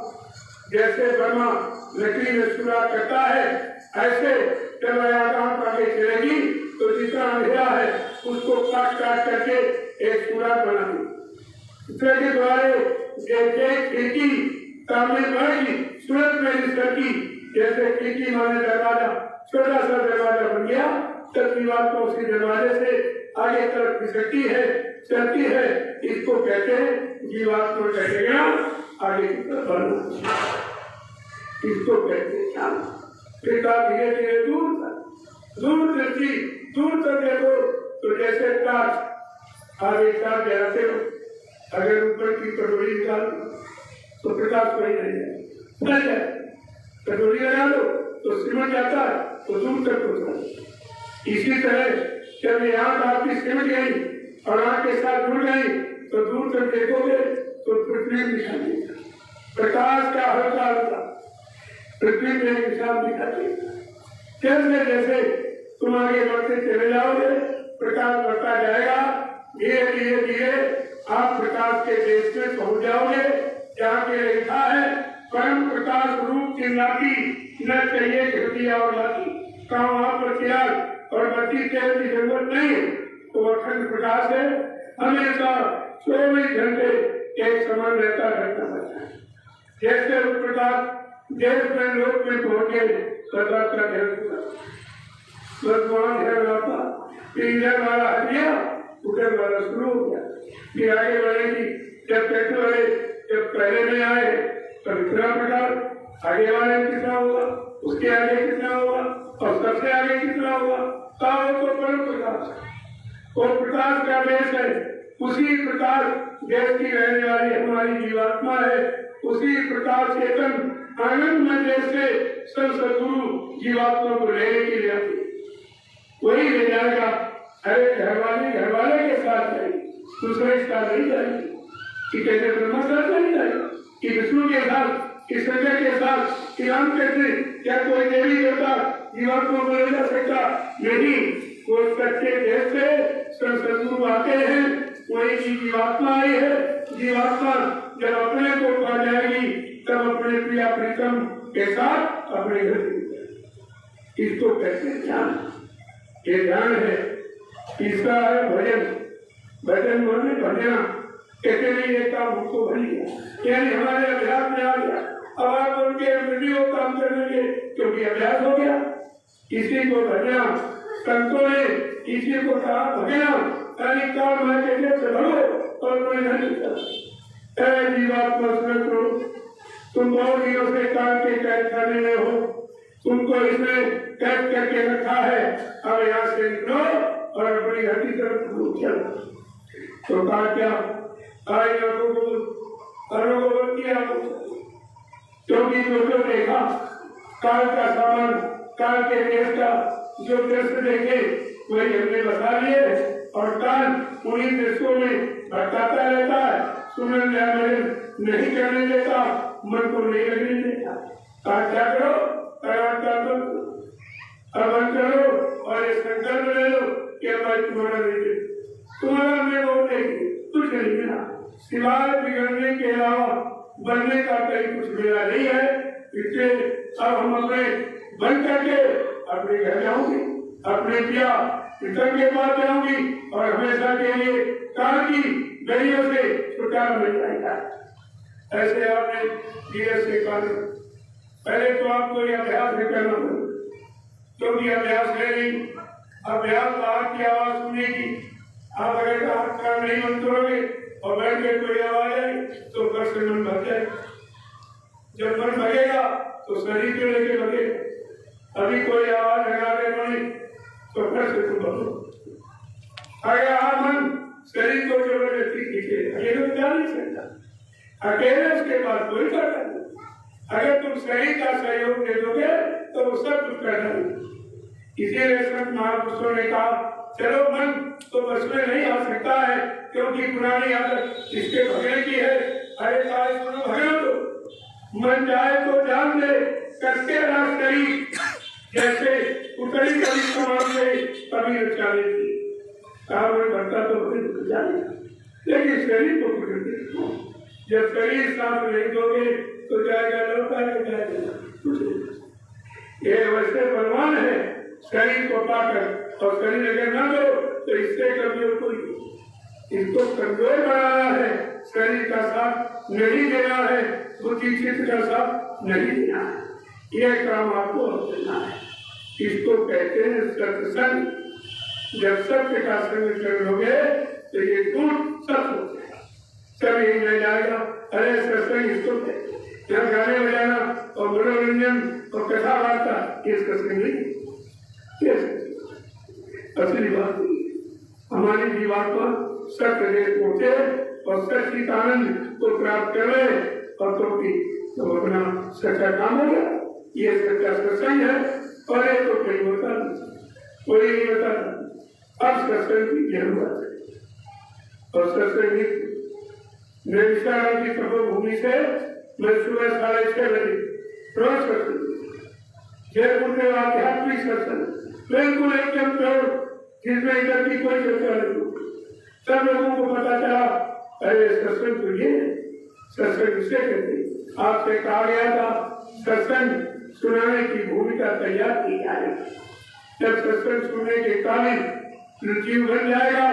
जैसे ब्रह्मा लकड़ी में सुराख करता है, ऐसे जब आकाश आगे चलेगी तो जितना अंधेरा है उसको काट काट करके एक सुराख बनाएगी। के द्वारे जैसे खिड़की सामने बढ़ेगी, सूरत में इस करकी जैसे खिड़की माने दरवाजा, छोटा सा दरवाजा बन गया, तब दीवार को उसी दरवाजे से आगे तरफ खिसकती है, चलती है। इसको कहते हैं जीवात्मा कहेगा आगे की तरफ बढ़ना, इसको कहते हैं ध्यान। फिर धीरे धीरे दूर दृष्टि, दूर तक देखो तो जैसे कांच आगे कांच जलाते हो, अगर ऊपर की कटोरी निकाल तो प्रकाश कोई नहीं है, कटोरी लगा लो तो सिमट जाता है, तो दूर तक होता है। इसी तरह जब आंख आपकी सिमट गई और आंख के साथ जुड़ गई तो दूर तक देखोगे तो पृथ्वी दिखाई देगा, प्रकाश का हल्का हल्का पृथ्वी में निशान दिखाई देगा। जैसे जैसे तुम आगे बढ़ते चले जाओगे, प्रकाश बढ़ता जाएगा, धीरे धीरे धीरे आप प्रकाश के देश में पहुंच जाओगे, जहाँ के लिखा है परम प्रकाश रूप चिन्हाती न चाहिए घृतिया और लाती। कहा वहाँ पर चिराग और बत्ती तेल की जरूरत नहीं है, तो अखंड प्रकाश है, हमेशा 24 घंटे एक समान रहता है। जैसे उस प्रकाश देश में लोक में पहुंचे सदा का ध्यान, भगवान ध्यान आता, इंजन वाला हटिया, उधर वाला शुरू हो गया, फिर आगे बढ़ेगी। जब ट्रैक्टर वाले जब पहले में आए तब इतना प्रकार, आगे वाले में कितना होगा, उसके आगे कितना होगा और सबसे आगे कितना होगा, तब तो परम प्रकाश। वो प्रकाश का देश है, उसी प्रकार देश की रहने वाली हमारी जीवात्मा है, उसी प्रकार चेतन आनंद में देश से सब सदगुरु जीवात्मा को लेने के लिए वही ले जाएगा। अरे घर वाले के साथ जाएगी, दूसरे के साथ नहीं जाएगी, कि कैसे ब्रह्मा साथ नहीं जाएगी, कि विष्णु के साथ, कि संजय के साथ, कि राम कैसे, क्या कोई देवी देवता जीवात्मा को ले जा सकता नहीं। वो सच्चे देश से सदगुरु आते हैं, वही जीवात्मा आई है। जीवात्मा जब अपने को पा जाएगी तब अपने प्रिया प्रीतम के साथ अपने घर इसको कहते ध्यान। ये ध्यान है, इसका है भजन। भजन माने भजना, कहते नहीं ये काम हमको भर गया, यानी हमारे अभ्यास में आ गया। अब आप उनके वीडियो काम करेंगे क्योंकि अभ्यास हो गया। इसी को भजना, संतों ने इसी को कहा भजना, यानी काम है कैसे भरो और कोई नहीं करता। जीवात्मा सुन करो, तुम बहुत दिनों से काम के कैद खाने में हो, तुमको इसमें कैद करके रखा है, अब यहाँ से निकलो और अपनी हटी तरफ चलो। तो कहा क्या आई लोगों को किया, क्योंकि जो देखा काल का सामान, काल के देश का जो दृश्य देखे वही हमने बता लिए, और काल उन्हीं दृश्यों में भटकाता रहता है, सुनने नहीं करने देता, मन को नहीं लगने देता। कहा क्या करो, अर्पण करो और ये संकल्प ले लो कि हमारी तुम्हारा नहीं, तुम्हारा मैं वो नहीं, कुछ नहीं मिला, सिवाय बिगड़ने के अलावा बनने का कहीं कुछ मिला नहीं है। इसलिए अब हम अपने बन करके अपने घर जाऊंगी, अपने पिया पितर के पास जाऊंगी और हमेशा के लिए काल की दरियों से छुटकारा मिल जाएगा। ऐसे आपने धीरे से कर, पहले तो आपको यह अभ्यास नहीं करना पड़ेगा, क्योंकि अभ्यास है नहीं। अभ्यास बाहर की आवाज सुनेगी, आप अगर काम नहीं बंद करोगे और बैठ के कोई आवाज आई तो घर से मन भर जाएगा। जब मन भरेगा तो शरीर को लेके भरेगा। अभी कोई आवाज लगा दे बनी तो फिर से तुम बोलो अगर आप मन शरीर को जबरदस्ती खींचे, अकेले तो जा नहीं सकता, अकेले उसके बाद कोई करता नहीं। अगर तुम शरीर का सहयोग दे दोगे तो वो सब कुछ करना नहीं। इसीलिए संत महापुरुषों ने कहा चलो मन तो बस में नहीं आ सकता है, क्योंकि पुरानी आदत इसके भगने की है। अरे ताई सुनो भगन तो मन जाए तो जान दे, कसके रास शरीर जैसे उतरी कभी समान से कभी उचाले थी। कावड़ बनता तो बड़े जाएगा, लेकिन शरीर को पकड़ दे। जब शरीर साथ नहीं दोगे तो जाएगा लौटा जाएगा। ये वैसे बलवान है शरीर को पाकर, और शरीर अगर न दो तो इससे कमजोर कोई। इसको कमजोर बनाना है, शरीर का साथ नहीं देना है, बुद्धि चित्त का साथ नहीं देना है। यह काम आपको करना है। इसको कहते हैं सत्संग। जब सत्य का संग कर लोगे तो ये गुण सत्य हो जाएगा, सब यही रह जाएगा। अरे सत्संग इसको कहते हैं, यहाँ गाने बजाना और मनोरंजन और कथा वार्ता ये सत्संग नहीं, असली बात हमारी जीवात्मा सत्य देश पहुंचे और सच्ची आनंद को प्राप्त करे, और तो अपना सच्चा काम हो गया। ये सच्चा सत्संग है, और ये तो कोई होता नहीं, कोई नहीं होता। अब सत्संग की जरूरत है, और सत्संग मैं विशाल की तपोभूमि से मैं सुबह 6:30 बजे रोज सत्संग, जयपुर में आध्यात्मिक सत्संग बिल्कुल एकदम प्योर, जिसमें इधर की कोई चर्चा नहीं। सब लोगों को पता चला अरे सत्संग तो ये सत्संग इसे कहते। आपसे कहा गया था सत्संग सुनाने की भूमिका तैयार की जाएगी। जब सत्संग सुनने के काबिल जीव बन जाएगा,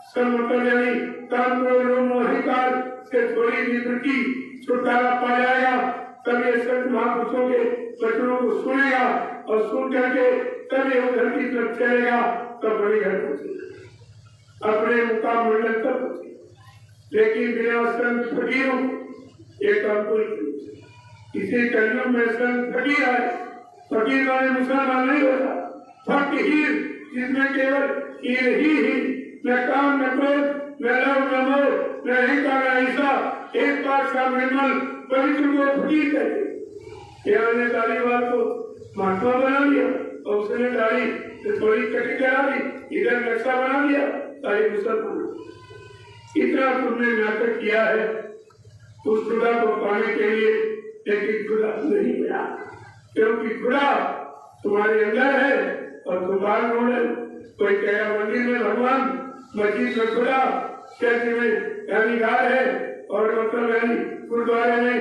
सब मतलब यानी काम अहंकार से थोड़ी निवृत्ति छुटकारा पा जाएगा, तब ये संत महापुरुषों के वचनों को सुनेगा, और सुन करके तब ये उधर की तरफ चलेगा, तब बड़ी घर पहुंचेगा, अपने मुकाम मंडल तक पहुंचेगा। लेकिन बिना संत फकीरों एक कोई, इसी कलयुग में संत फकीर आए। फकीर वाले मुसलमान नहीं होता, फकीर जिसमें केवल हीर ही न काम न क्रोध न लव न मोह न अहंकार न ईर्षा, एक बात का निर्मल पवित्र को फकीर कहते। यहाँ ने तालीबान को महात्मा बना दिया, और उसने दाढ़ी थोड़ी कटी करा दी, इधर नक्शा बना दिया, ताली मुसलमान। इतना तुमने नाटक किया है उस खुदा को पाने के लिए, लेकिन खुदा नहीं मिला, क्योंकि खुदा तुम्हारे अंदर है और तुम बाहर ढूंढ रहे। कोई कहेगा मंदिर में भगवान, मस्जिद में खुदा, चर्च में यानी गाय है, और मतलब यानी गुरुद्वारे में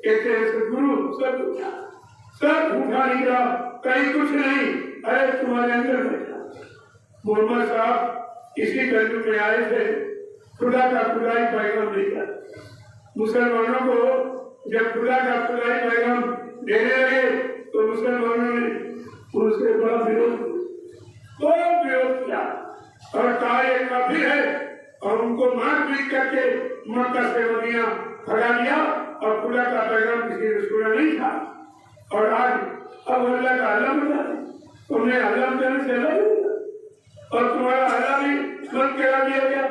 कहते हैं सदगुरु, सब झूठा निकला, कहीं कुछ नहीं। अरे तुम्हारे अंदर बैठा। मोहम्मद साहब इसी कलयुग में आए थे, खुदा का खुदाई पैगाम देकर मुसलमानों को। जब खुदा का खुदाई पैगाम देने लगे तो मुसलमानों ने उससे बड़ा विरोध किया, और कहा ये काफिर है, और उनको मार पीट करके मक्का से मदीना भगा दिया, और खुदा का पैगाम किसी ने सुना नहीं था। और आज अब अल्लाह का अल्लाह बना, तुमने अल्लाह करने से अल्लाह नहीं, और तुम्हारा अल्लाह भी बंद करा दिया गया।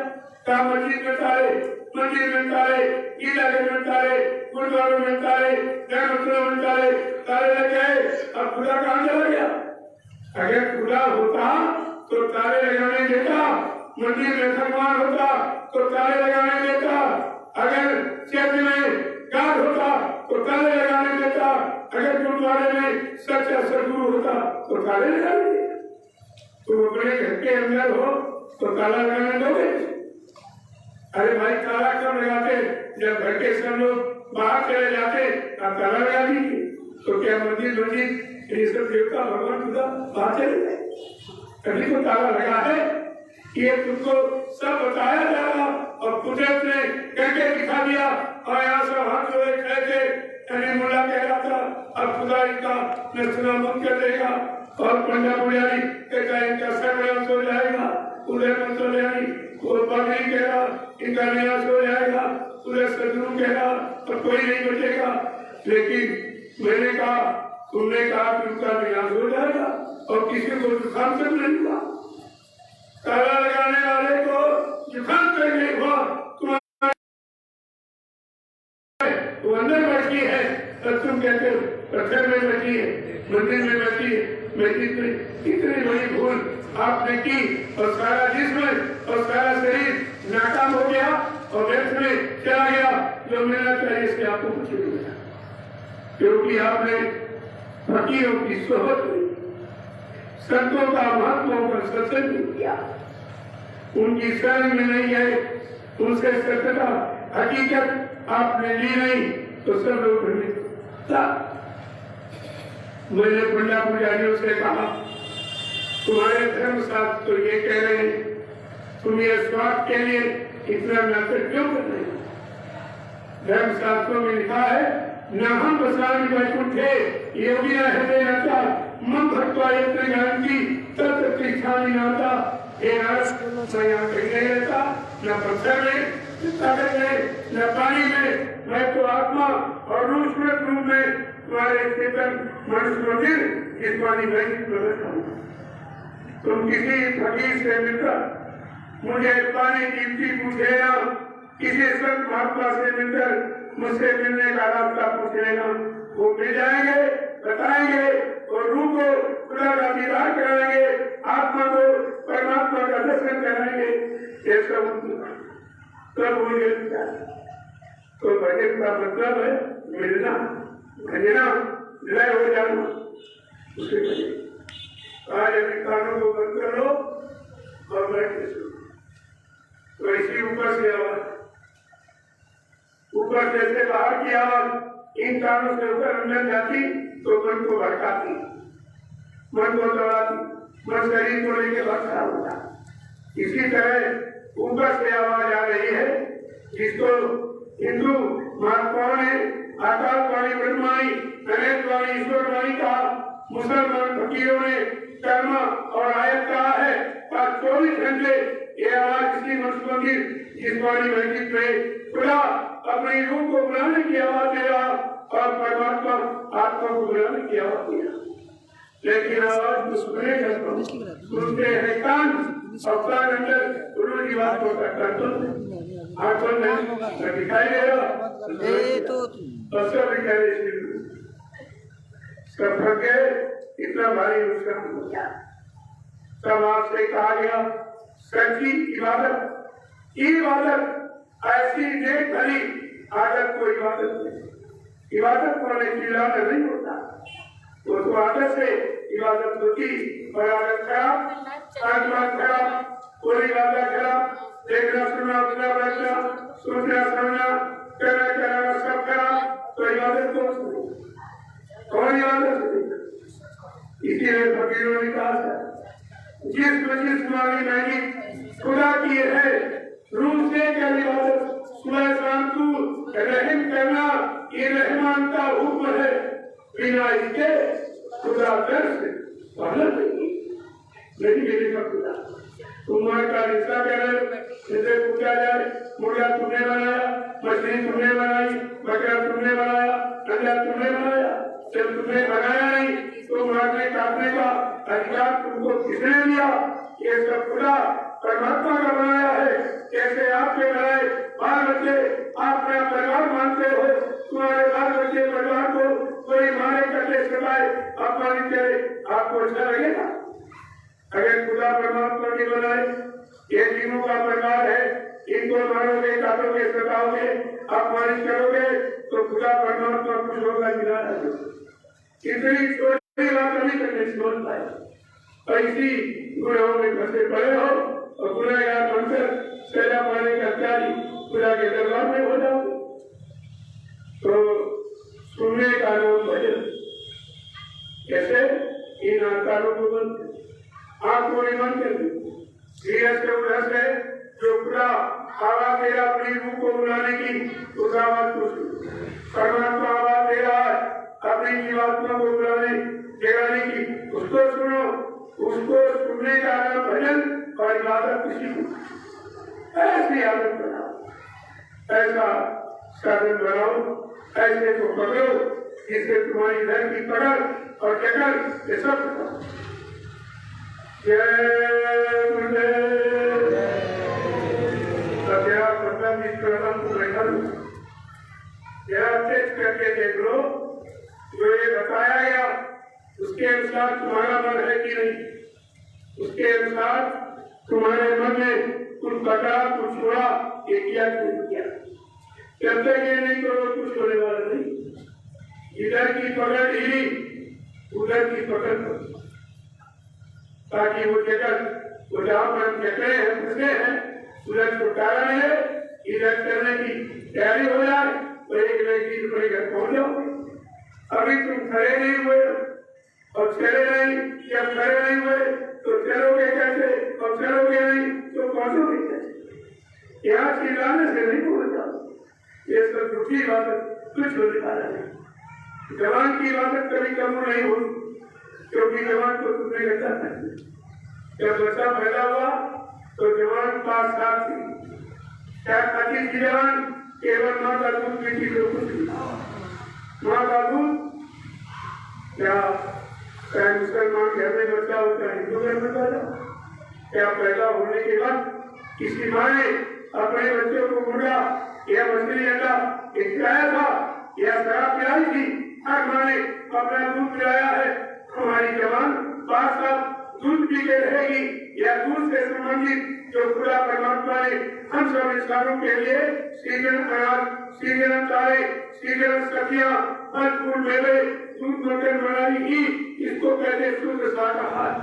कहा मस्जिद में ताले, मंदिर में ताले, ईदगाह में ताले, गुरुद्वारों में ताले, धर्मस्थलों में ताले, ताले लग गए। अब खुदा कहाँ चला गया? अगर खुदा होता तो ताले लगाने देता, मंदिर में भगवान होता तो ताले लगाने देता, अगर चर्च में गार्ड होता तो ताले लगाने देता, अगर गुरुद्वारे में सच्चा सदगुरु होता तो ताले लगाने देता। तुम अपने घर के अंदर हो तो ताला लगाने दोगे? अरे भाई ताला क्यों लगाते? जब घर के सब लोग बाहर चले जाते तब ताला लगा दीजिए। तो क्या मंदिर ये सब देवता भगवान खुदा बाहर चले गए? कभी को ताला लगा है? ये तुमको सब बताया जा रहा, और कुदरत ने करके दिखा दिया। और यहाँ से हाथ जोड़े खड़े थे, मुल्ला कह रहा था अब खुदा इनका नचना मत कर देगा, और पंडा पुजारी कहता इनका सर्वनाश हो जाएगा, उधर मत हो जाएगी, वो पागली कह रहा इनका विनाश हो जाएगा, उधर सदगुरु कह रहा और कोई नहीं बचेगा। लेकिन मैंने कहा, तुमने कहा कि उनका विनाश हो जाएगा और किसी को जुकाम तक नहीं हुआ। ताला लगाने वाले को जुकाम तक नहीं हुआ, तुम्हारे वो अंदर बैठी है और तुम कहते हो पत्थर में बैठी है, मंदिर में बैठी है। मैं इतनी बड़ी भूल आपने की और सारा जिस्म और सारा शरीर नाकाम हो गया और व्यर्थ में चला गया। जो मिलना चाहिए इससे आपको कुछ नहीं मिला, क्योंकि आपने फकीरों की सोहबत में संतों का, महात्माओं का सत्संग नहीं किया, उनकी शरण में नहीं गए, उनसे सत्यता हकीकत आपने ली नहीं, तो सब लोग भ्रमित था। मैंने पंडा पुजारियों से कहा, तुम्हारे धर्मशास्त्र तो ये कह रहे हैं, तुम ये स्वार्थ के लिए इतना नाटक क्यों कर रहे हो? धर्मशास्त्रों में लिखा है, न हम बसानी वैकुंठे योगी हृदय नाता मन भक्तवा यत्र ज्ञानती तत्र तीर्थानि नाता। हे नाथ, मैं यहाँ कहीं नहीं रहता, न पत्थर में, न कागज में, न पानी में, मैं तो आत्मा और रूप में तुम्हारे चेतन मनुष्य मंदिर जिसमानी वैदिक प्रदर्शन हूँ। तुम किसी फकीर से मिलकर मुझे पानी कीमती पूछ लेना, किसी संत महात्मा से मिलकर मुझसे मिलने का रास्ता पूछ लेना, वो मिल जाएंगे, बताएंगे और रूह को खुदा का दीदार कराएंगे, आत्मा को परमात्मा का दर्शन कराएंगे। ये सब तब मुझे तो भजन का मतलब है मिलना, भजना, लय हो जाना, उसे भजन। आज अभी कानों को बंद कर लो और बैठ सुनो। तो इसी ऊपर से आवाज, ऊपर से बाहर की आवाज इन कानों से ऊपर अंदर जाती तो मन को भड़काती, मन को दौड़ाती, मन शरीर को लेकर भटका होता। इसी तरह ऊपर से आवाज आ रही है, जिसको हिंदू महात्माओं ने आकाशवाणी, ब्रह्मवाणी, अनेकवाणी, ईश्वरवाणी कहा, मुसलमान फकीरों ने कर्म और आयत कहा है। पर 24 घंटे ये आवाज इसी मनुष्य मंदिर जिसवाणी मस्जिद में खुदा अपनी रूह को बुलाने की आवाज दे रहा और परमात्मा आत्मा को बुलाने की आवाज दे रहा। लेकिन आवाज तो सुनते हैं कान और कान अंदर उन्होंने की बात को आंखों में दिखाई दे रहा और सब सब फंस गए। इतना भारी नुकसान हो गया। तब आपसे कहा गया, सच्ची इबादत ऐसी देख भरी आदत को इबादत नहीं। इबादत वाले चिल्लाना नहीं होता, वो तो आदत से इबादत होती और आदत खराब, आत्मा खराब, पूरी इबादत खराब, देखना सुनना उठना बैठना, सोचना समझना, कहना कहना सब खराब, तो इबादत कौन इबादत? इसीलिए फकीरों ने कहा था, जिस वाली मैंने खुदा की है, रूह से कर इबादत, सुबह शाम को रहम करना, ये रहमान का हुक्म है, बिना इसके खुदा दर से पहले नहीं मिलेगा खुदा। तुम का रिश्ता करे, जिसे पूछा जाए, मुर्गा तुमने बनाया, मछली तुमने बनाई, बकरा तुमने बनाया, अंडा तुमने बनाया, जब तुमने बनाया नहीं तो मारने काटने का अधिकार तुमको किसने दिया? ये सब खुदा परमात्मा का बनाया है। कैसे आपके बनाए बाल बच्चे आप अपना परिवार मानते हो, तुम्हारे बाल बच्चे परिवार को कोई मारे कटे सताए अपमानित करे, आपको अच्छा लगेगा? अगर खुदा परमात्मा की बनाए, ये तीनों का परिवार है, इनको मारोगे, काटोगे, सताओगे, अपमानित करोगे तो खुदा परमात्मा खुश होगा गिरा है। इतनी छोटी बात नहीं करने से बोल पाए। ऐसी गुनाहों में फंसे पड़े हो और गुनाहगार बनकर सजा पाने का त्यागी खुदा के दरबार में हो जाओगे। तो सुनने का नाम भजन, कैसे इन आकारों को बंद, आंख को नहीं बंद कर दी, धीरे से उधर से जो खुदा आवाज दे रहा अपनी रूह को बुलाने की, उस आवाज को परमात्मा आवाज दे रहा है अपनी जीवात्मा को बुलाने की, उसको सुनो। उसको सुनने का नाम भजन और इबादत किसी को ऐसी आदत बनाओ, ऐसा साधन बनाओ, ऐसे को पकड़ो जिससे तुम्हारी धन की पकड़ और जकड़ ये सब खत्म। जय गुरुदेव। जरा 15-20 मिनट को बैठा लो, जरा टेस्ट करके देख लो जो ये बताया गया उसके अनुसार तुम्हारा मन है कि नहीं, उसके अनुसार तुम्हारे मन में कुछ कटा कुछ छोड़ा, ये किया कुछ किया। जब तक ये नहीं करो कुछ होने वाला नहीं। इधर की पकड़ ढीली, उधर की पकड़ करो, ताकि वो जगत वो जहाँ पर जकड़े हैं फंसे हैं उधर छुटकारा मिले, इधर करने की तैयारी हो जाए तो एक व्यक्ति तुम्हारे घर पहुंच जाओ। अभी तुम खड़े नहीं हुए और चले नहीं, जब खड़े नहीं हुए तो चलोगे कैसे, और चलोगे नहीं तो पहुंचोगे कैसे। यहाँ चिल्लाने से नहीं पहुंच जाओ, ये सब झूठी बात कुछ होने वाला नहीं। जवान की बात कभी कम नहीं हुई, क्योंकि जवान को तुमने गड्ढा नहीं। जब बच्चा पैदा हुआ तो जवान 5 साल थी, क्या खाती थी जवान, केवल माँ का दूध पीती तो कुछ नहीं। माँ का दूध क्या चाहे मुसलमान घर में बच्चा हो चाहे हिंदू घर में पैदा, क्या पैदा होने के बाद किसी माँ ने अपने बच्चों को मुर्गा या मछली अंडा खिलाया था या शराब पिलाई थी। हर माँ ने अपना दूध पिलाया है। हमारी जवान 5 साल दूध पी के रहेगी, या दूध से संबंधित जो खुदा परमात्मा ने हम सब इंसानों के लिए सीजन अनाज, सीजन तारे, सीजन सब्जियां, फल फूल मेवे, दूध मक्खन बनाई ही, इसको कहते शुद्ध शाकाहार।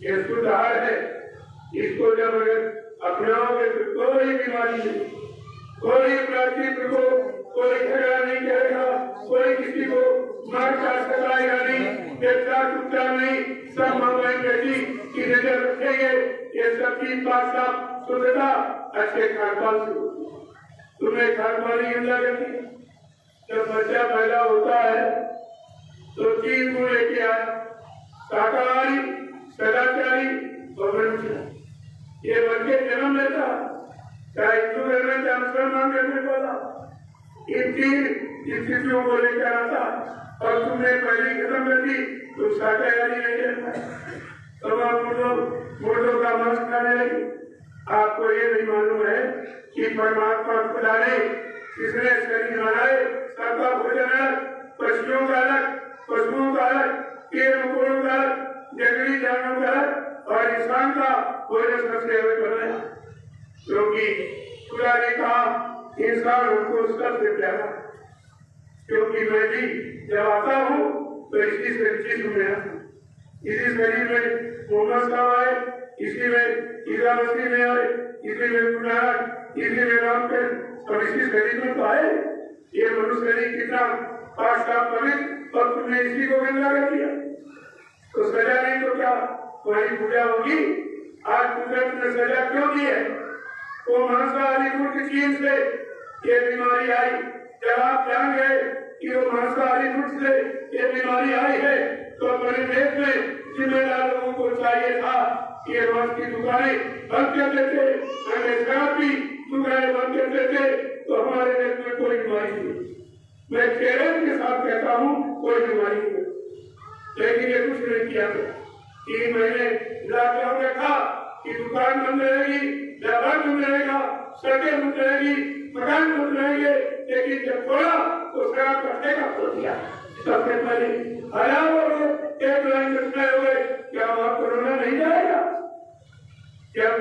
ये शुद्ध आहार है। इसको जब अपनाओगे तो कोई बीमारी नहीं, कोई प्राकृतिक को कोई झगड़ा नहीं करेगा, कोई किसी को मार काट सकाएगा नहीं, बेटा टूटा नहीं, सब मामले बेटी की नजर रखेंगे। ये सब चीज पासा शुद्धता अच्छे खानपान से। तुम्हें खानपान की अंदर रखी। जब बच्चा पैदा होता है तो 3 गुण लेके आया, शाकाहारी, सदाचारी और ब्रह्मचारी। ये बन के जन्म लेता, चाहे हिंदू घर में चाहे मुसलमान घर में बोला, इन 3 स्थितियों को लेकर आता। और तुमने पहली खत्म कर दी तो शाकाहारी नहीं रहता, तब आप मुर्दों का मांस खाने लगी। आपको ये नहीं मालूम है कि परमात्मा खुदा ने जिसने शरीर बनाए सबका भोजन अलग, पशुओं का अलग, पशुओं का अलग, कीड़े मकोड़ों का अलग, जंगली जानवरों का अलग, और इंसान का भोजन सबसे अलग बनाया। क्योंकि खुदा ने कहा इंसान हमको सबसे प्यारा, क्योंकि मैं भी जब आता हूँ तो इसी चीज में आता हूँ। इसी शरीर में मोहम्मद साहब आए, इसी में ईसा मसीह में आए, इसी में गुनाह, इसी में राम के, और इसी शरीर में तो आए। ये मनुष्य शरीर कितना 5 साल पवित्र, और तुमने इसी को गंदा कर दिया तो सजा नहीं तो क्या तुम्हारी पूजा होगी। आज कुदरत ने सजा क्यों दी है? वो मांसाहारी फूड चीन से ये बीमारी आई। जब आप जान गए कि वो मांसाहारी फूड से ये बीमारी आई है तो अपने देश में जिम्मेदार लोगों को चाहिए था कि ये मांस की दुकानें बंद कर देते, हमें शराब की दुकानें बंद कर देते तो हमारे देश में कोई बीमारी नहीं। मैं चैलेंज के साथ कहता हूँ कोई बीमारी नहीं, लेकिन ये कुछ नहीं किया। 3 महीने लॉकडाउन रखा कि दुकान बंद रहेगी, व्यापार बंद रहेगा, सड़कें बंद रहेगी, मकान बंद रहेंगे, लेकिन जब खोला तो शराब का ठेका खोल दिया। सबसे पहले 1000 लोग एक लाइन में खड़े हुए, क्या वहां कोरोना नहीं जाएगा? जब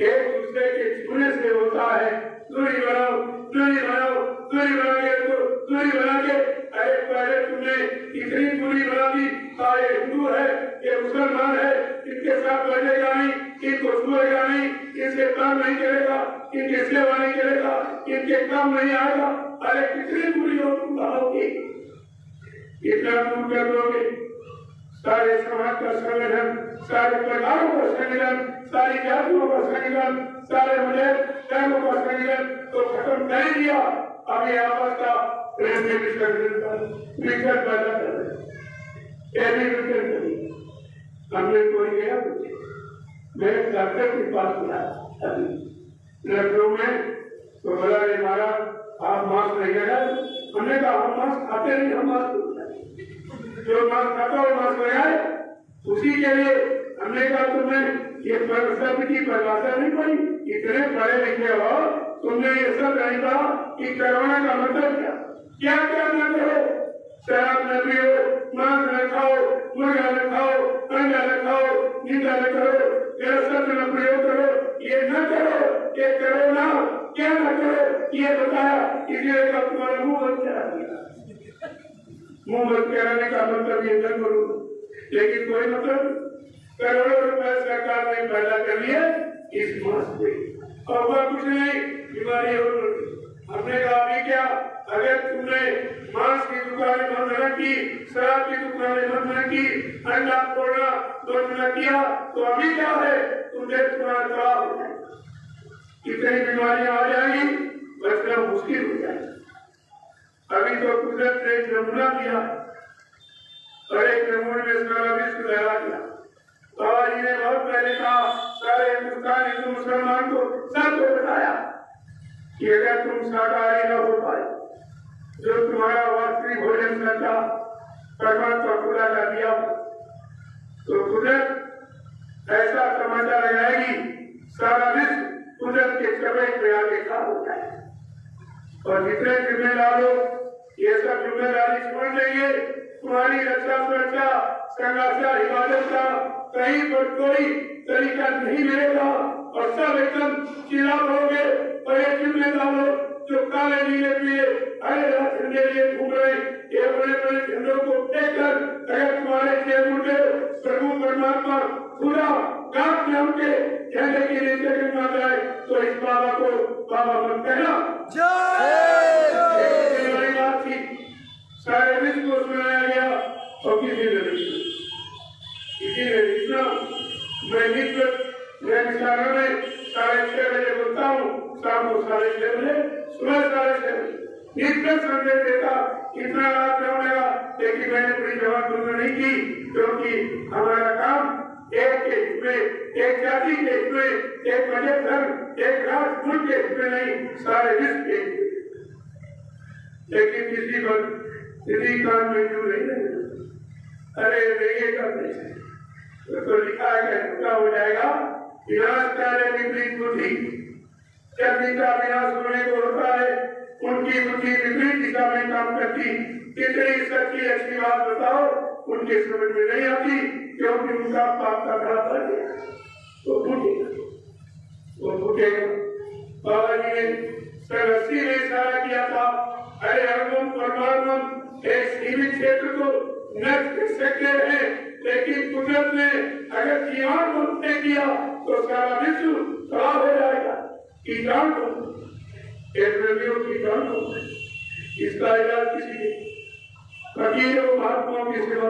एक दूसरे के छूने से होता है, दूरी बनाओ, दूरी बनाओ, दूरी बना के तो दूरी बना के, अरे पहले तुमने इतनी दूरी बना दी, सारे हिंदू है, ये मुसलमान है, इनके साथ बैठेगा नहीं, इनको छुएगा नहीं, इनसे काम नहीं करेगा, इनके सेवा नहीं करेगा, इनके काम नहीं आएगा। अरे कितनी दूरी हो तुम बनाओगी? इतना दूर कर दोगे, सारे समाज का संगठन, सारे परिवारों का संगठन, सारी जातियों का संगठन, सारे धर्मों का संगठन तो खत्म कर दिया। अब ये आपस का प्रेम में विकट पैदा कर रहे, हमने कोई गया मेरे डॉक्टर के पास गया लखनऊ में, तो बोला महाराज आप मास्क नहीं लगा, हमने कहा हम मांस खाते नहीं, हम मांस जो मांस खाता और मांस लगाए उसी के लिए हमने कहा तुमने ये शब्द की परिभाषा नहीं पड़ी, इतने पढ़े लिखे हो, तुमने ये सब नहीं कहा कि कोरोना का मतलब क्या क्या न करो, शराब न पियो, मांस न खाओ, मुर्गा न खाओ, अंडा न खाओ, निंदा न करो, शब्द न प्रयोग करो, ये न करो, ये करो ना, क्या न करो ये बताया, इसलिए का तुम्हारा मुंह बंद करा, मुंह बंद कराने का मतलब ये न करो, लेकिन कोई मतलब करोड़ों रुपए सरकार ने पैदा कर लिए इस मास में, और वह कुछ नहीं बीमारी हो। हमने कहा अभी क्या, अगर तुमने मांस की दुकानें बंद न की, शराब की दुकानें बंद न की, अंडा फोड़ना बंद न किया, तो अभी क्या है, तुम्हें तुम्हारा खराब हो जाए, कितनी बीमारियां आ जाएंगी, बचना मुश्किल हो जाएगा। अभी तो कुदरत ने नमूना दिया और एक नमूने में सारा विश्व लहरा दिया। बाबा जी ने बहुत पहले कहा, सारे हिंदुस्तान हिंदू मुसलमान को सबको बताया कि अगर तुम शाकाहारी न हो पाए, जो तुम्हारा वास्तविक भोजन करता परमात्मा खुदा का दिया, तो कुदरत ऐसा समाचार लगाएगी, सारा विश्व कुदरत के चपेट में आगे खा हो जाए। और जितने जिम्मेदार लोग ये सब जिम्मेदारी छोड़ देंगे, तुम्हारी रक्षा सुरक्षा संघर्षा हिफाजत का कहीं पर कोई तरीका नहीं मिलेगा, और सब एकदम चिल्ला होगे। और ये जिम्मेदार लोग जो काले नीले पे हरे झंडे लिए घूम रहे, ये बड़े बड़े झंडों को देखकर अगर तुम्हारे के मुझे प्रभु परमात्मा खुदा गांव में उनके झंडे के नीचे गिरना जाए, तो इस बाबा को बाबा मत कहना। बात थी, सारे विश्व को सुनाया गया और किसी ने नहीं, इसीलिए इतना मैं निशाना में 6:30 बजे बोलता हूँ, शाम को 6:30 बजे, सुबह 6:30 बजे निश्चित संदेश देता, इतना रात न होगा, लेकिन मैंने पूरी जवाबदेही नहीं की, क्योंकि हमारा काम एक के हित में, एक जाति के हित में, एक मजहब धर्म, एक राष्ट्र मुल्क के हित में नहीं, सारे विश्व के हित में। लेकिन किसी पर किसी काम में क्यों नहीं है? अरे ये करने तो लिखा है झूठा हो जाएगा, विनाश कार्य विपरीत बुद्धि, जब जिनका विनाश होने को होता है उनकी बुद्धि विपरीत दिशा में काम करती। कितनी सच्ची अच्छी बात बताओ, उनके समझ में नहीं आती, क्योंकि उनका पाप का घड़ा भर गया, वो फूटेगा। बाबा जी ने 80 में इशारा किया था, अरे अरबम परमाणु एक सीमित क्षेत्र को नष्ट कर सकते हैं, लेकिन कुदरत ने अगर जीवन मुक्त किया तो सारा विश्व खराब हो जाएगा। कीटाणु इसका इलाज किसी फकीरों महात्माओं की सेवा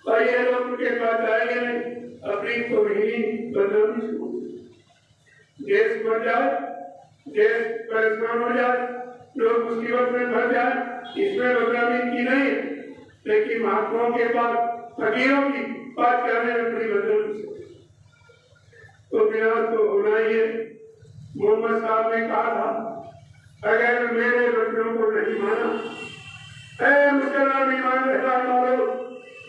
पर ये लोग उनके पास जाएंगे नहीं, अपनी तो ही बदनामी शुरू, देश बढ़ जाए, देश परेशान हो जाए, लोग मुसीबत में फंस जाए, इसमें बदनामी की नहीं, लेकिन महात्माओं के पास फकीरों की बात करने में बड़ी बदनामी। तो विनाश तो होना ही है। मोहम्मद साहब ने कहा था, अगर मेरे बच्चों को नहीं माना, मुसलमान ईमान रखा मानो,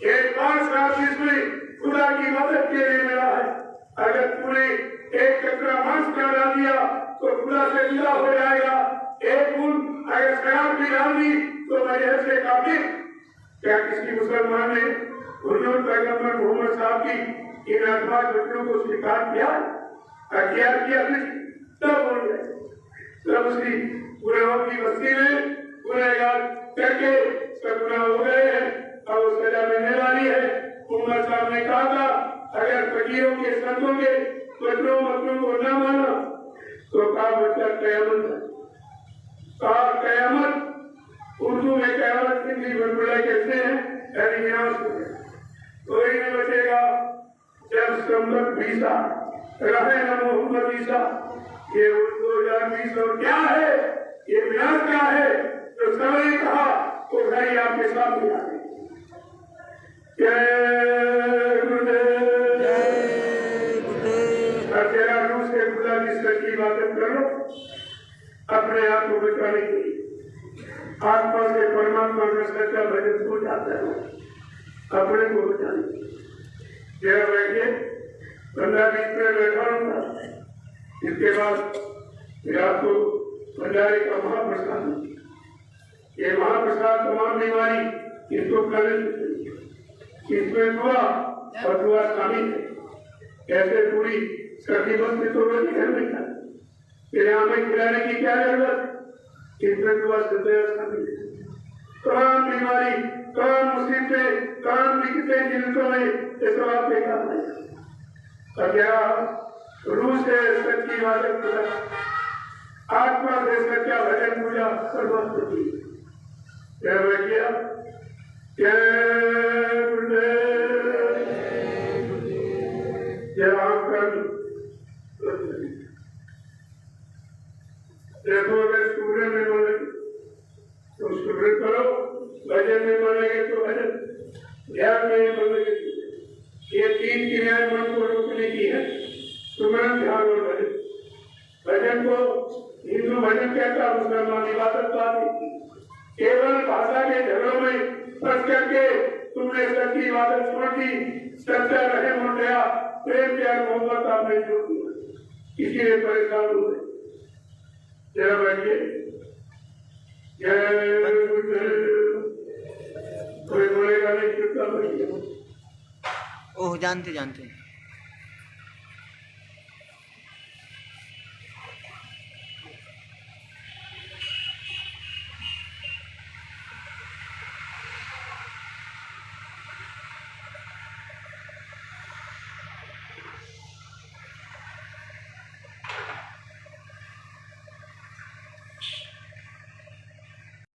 एक 5 साल इसमें खुदा की मदद के लिए मिला है। अगर तूने एक कतरा मांस का डाल दिया तो खुदा से जुदा हो जाएगा। एक बूंद अगर शराब भी डाल दी तो मजहब से काफिर। क्या किसी मुसलमान ने हुजूर पैगंबर मोहम्मद साहब की इन 8 वचनों को स्वीकार किया? अख्तियार किया? तब बोल गए, तब उसकी गुनाहों की बस्ती में गुनहगार करके सब गुनाह हो गए हैं, अब वो सजा मिलने वाली है। मोहम्मद साहब ने कहा था, अगर फकीरों के संतों के वचनों को न माना तो का बच्चा कयामत है। कहा कयामत, उर्दू में कयामत हिंदी में बोला कहते हैं, यानी विनाश हो गया, कोई नहीं बचेगा। जब संबत ईसा रहे न मोहम्मद ईसा, ये 2020 और क्या है, ये विनाश क्या है, तो समय कहा तो भाई आपके साथ में आ गए। तेरा रूस के खुदा की सच्ची इबादत करो, अपने आप को बचाने के लिए। आता है अपने को बचाने। जरा बैठिए, 15-20 मिनट बैठा रहूंगा। इसके बाद फिर आपको भंडारे का महाप्रसाद, ये महाप्रसाद तमाम बीमारी इसको करने, इसमें दुआ और दुआ शामिल है। ऐसे पूरी सभी बस्ती तो रोज घर में था, फिर यहाँ में खिलाने की क्या जरूरत, इसमें दुआ से शामिल है। काम बीमारी, काम मुसीबतें, काम दिक्कतें जिनको में तो आप देखा नहीं। क्या रूह से सच्ची इबादत पूजा, आत्मा से सच्चा भजन पूजा सर्वस्व की। क्या बैठिया, देखो अगर सूर्य में मन लगे तो सूर्य करो, भजन में मन लगे तो भजन, ध्यान में मन लगे तो ये 3 क्रियाएं मन को रोकने की है, सुमरन, ध्यान और भजन। भजन को हिंदू भजन कहता, मुसलमान इबादत पाती। केवल भाषा के झगड़ों में फंस करके तुमने सच्ची इबादत छोड़ दी, सच्चा रहम हो गया, प्रेम प्यार मोहब्बत आपने छोड़ दिया, इसीलिए परेशान हुए। जरा बैठिए, कोई बोलेगा नहीं, चुपचाप बैठिए। ओह जानते जानते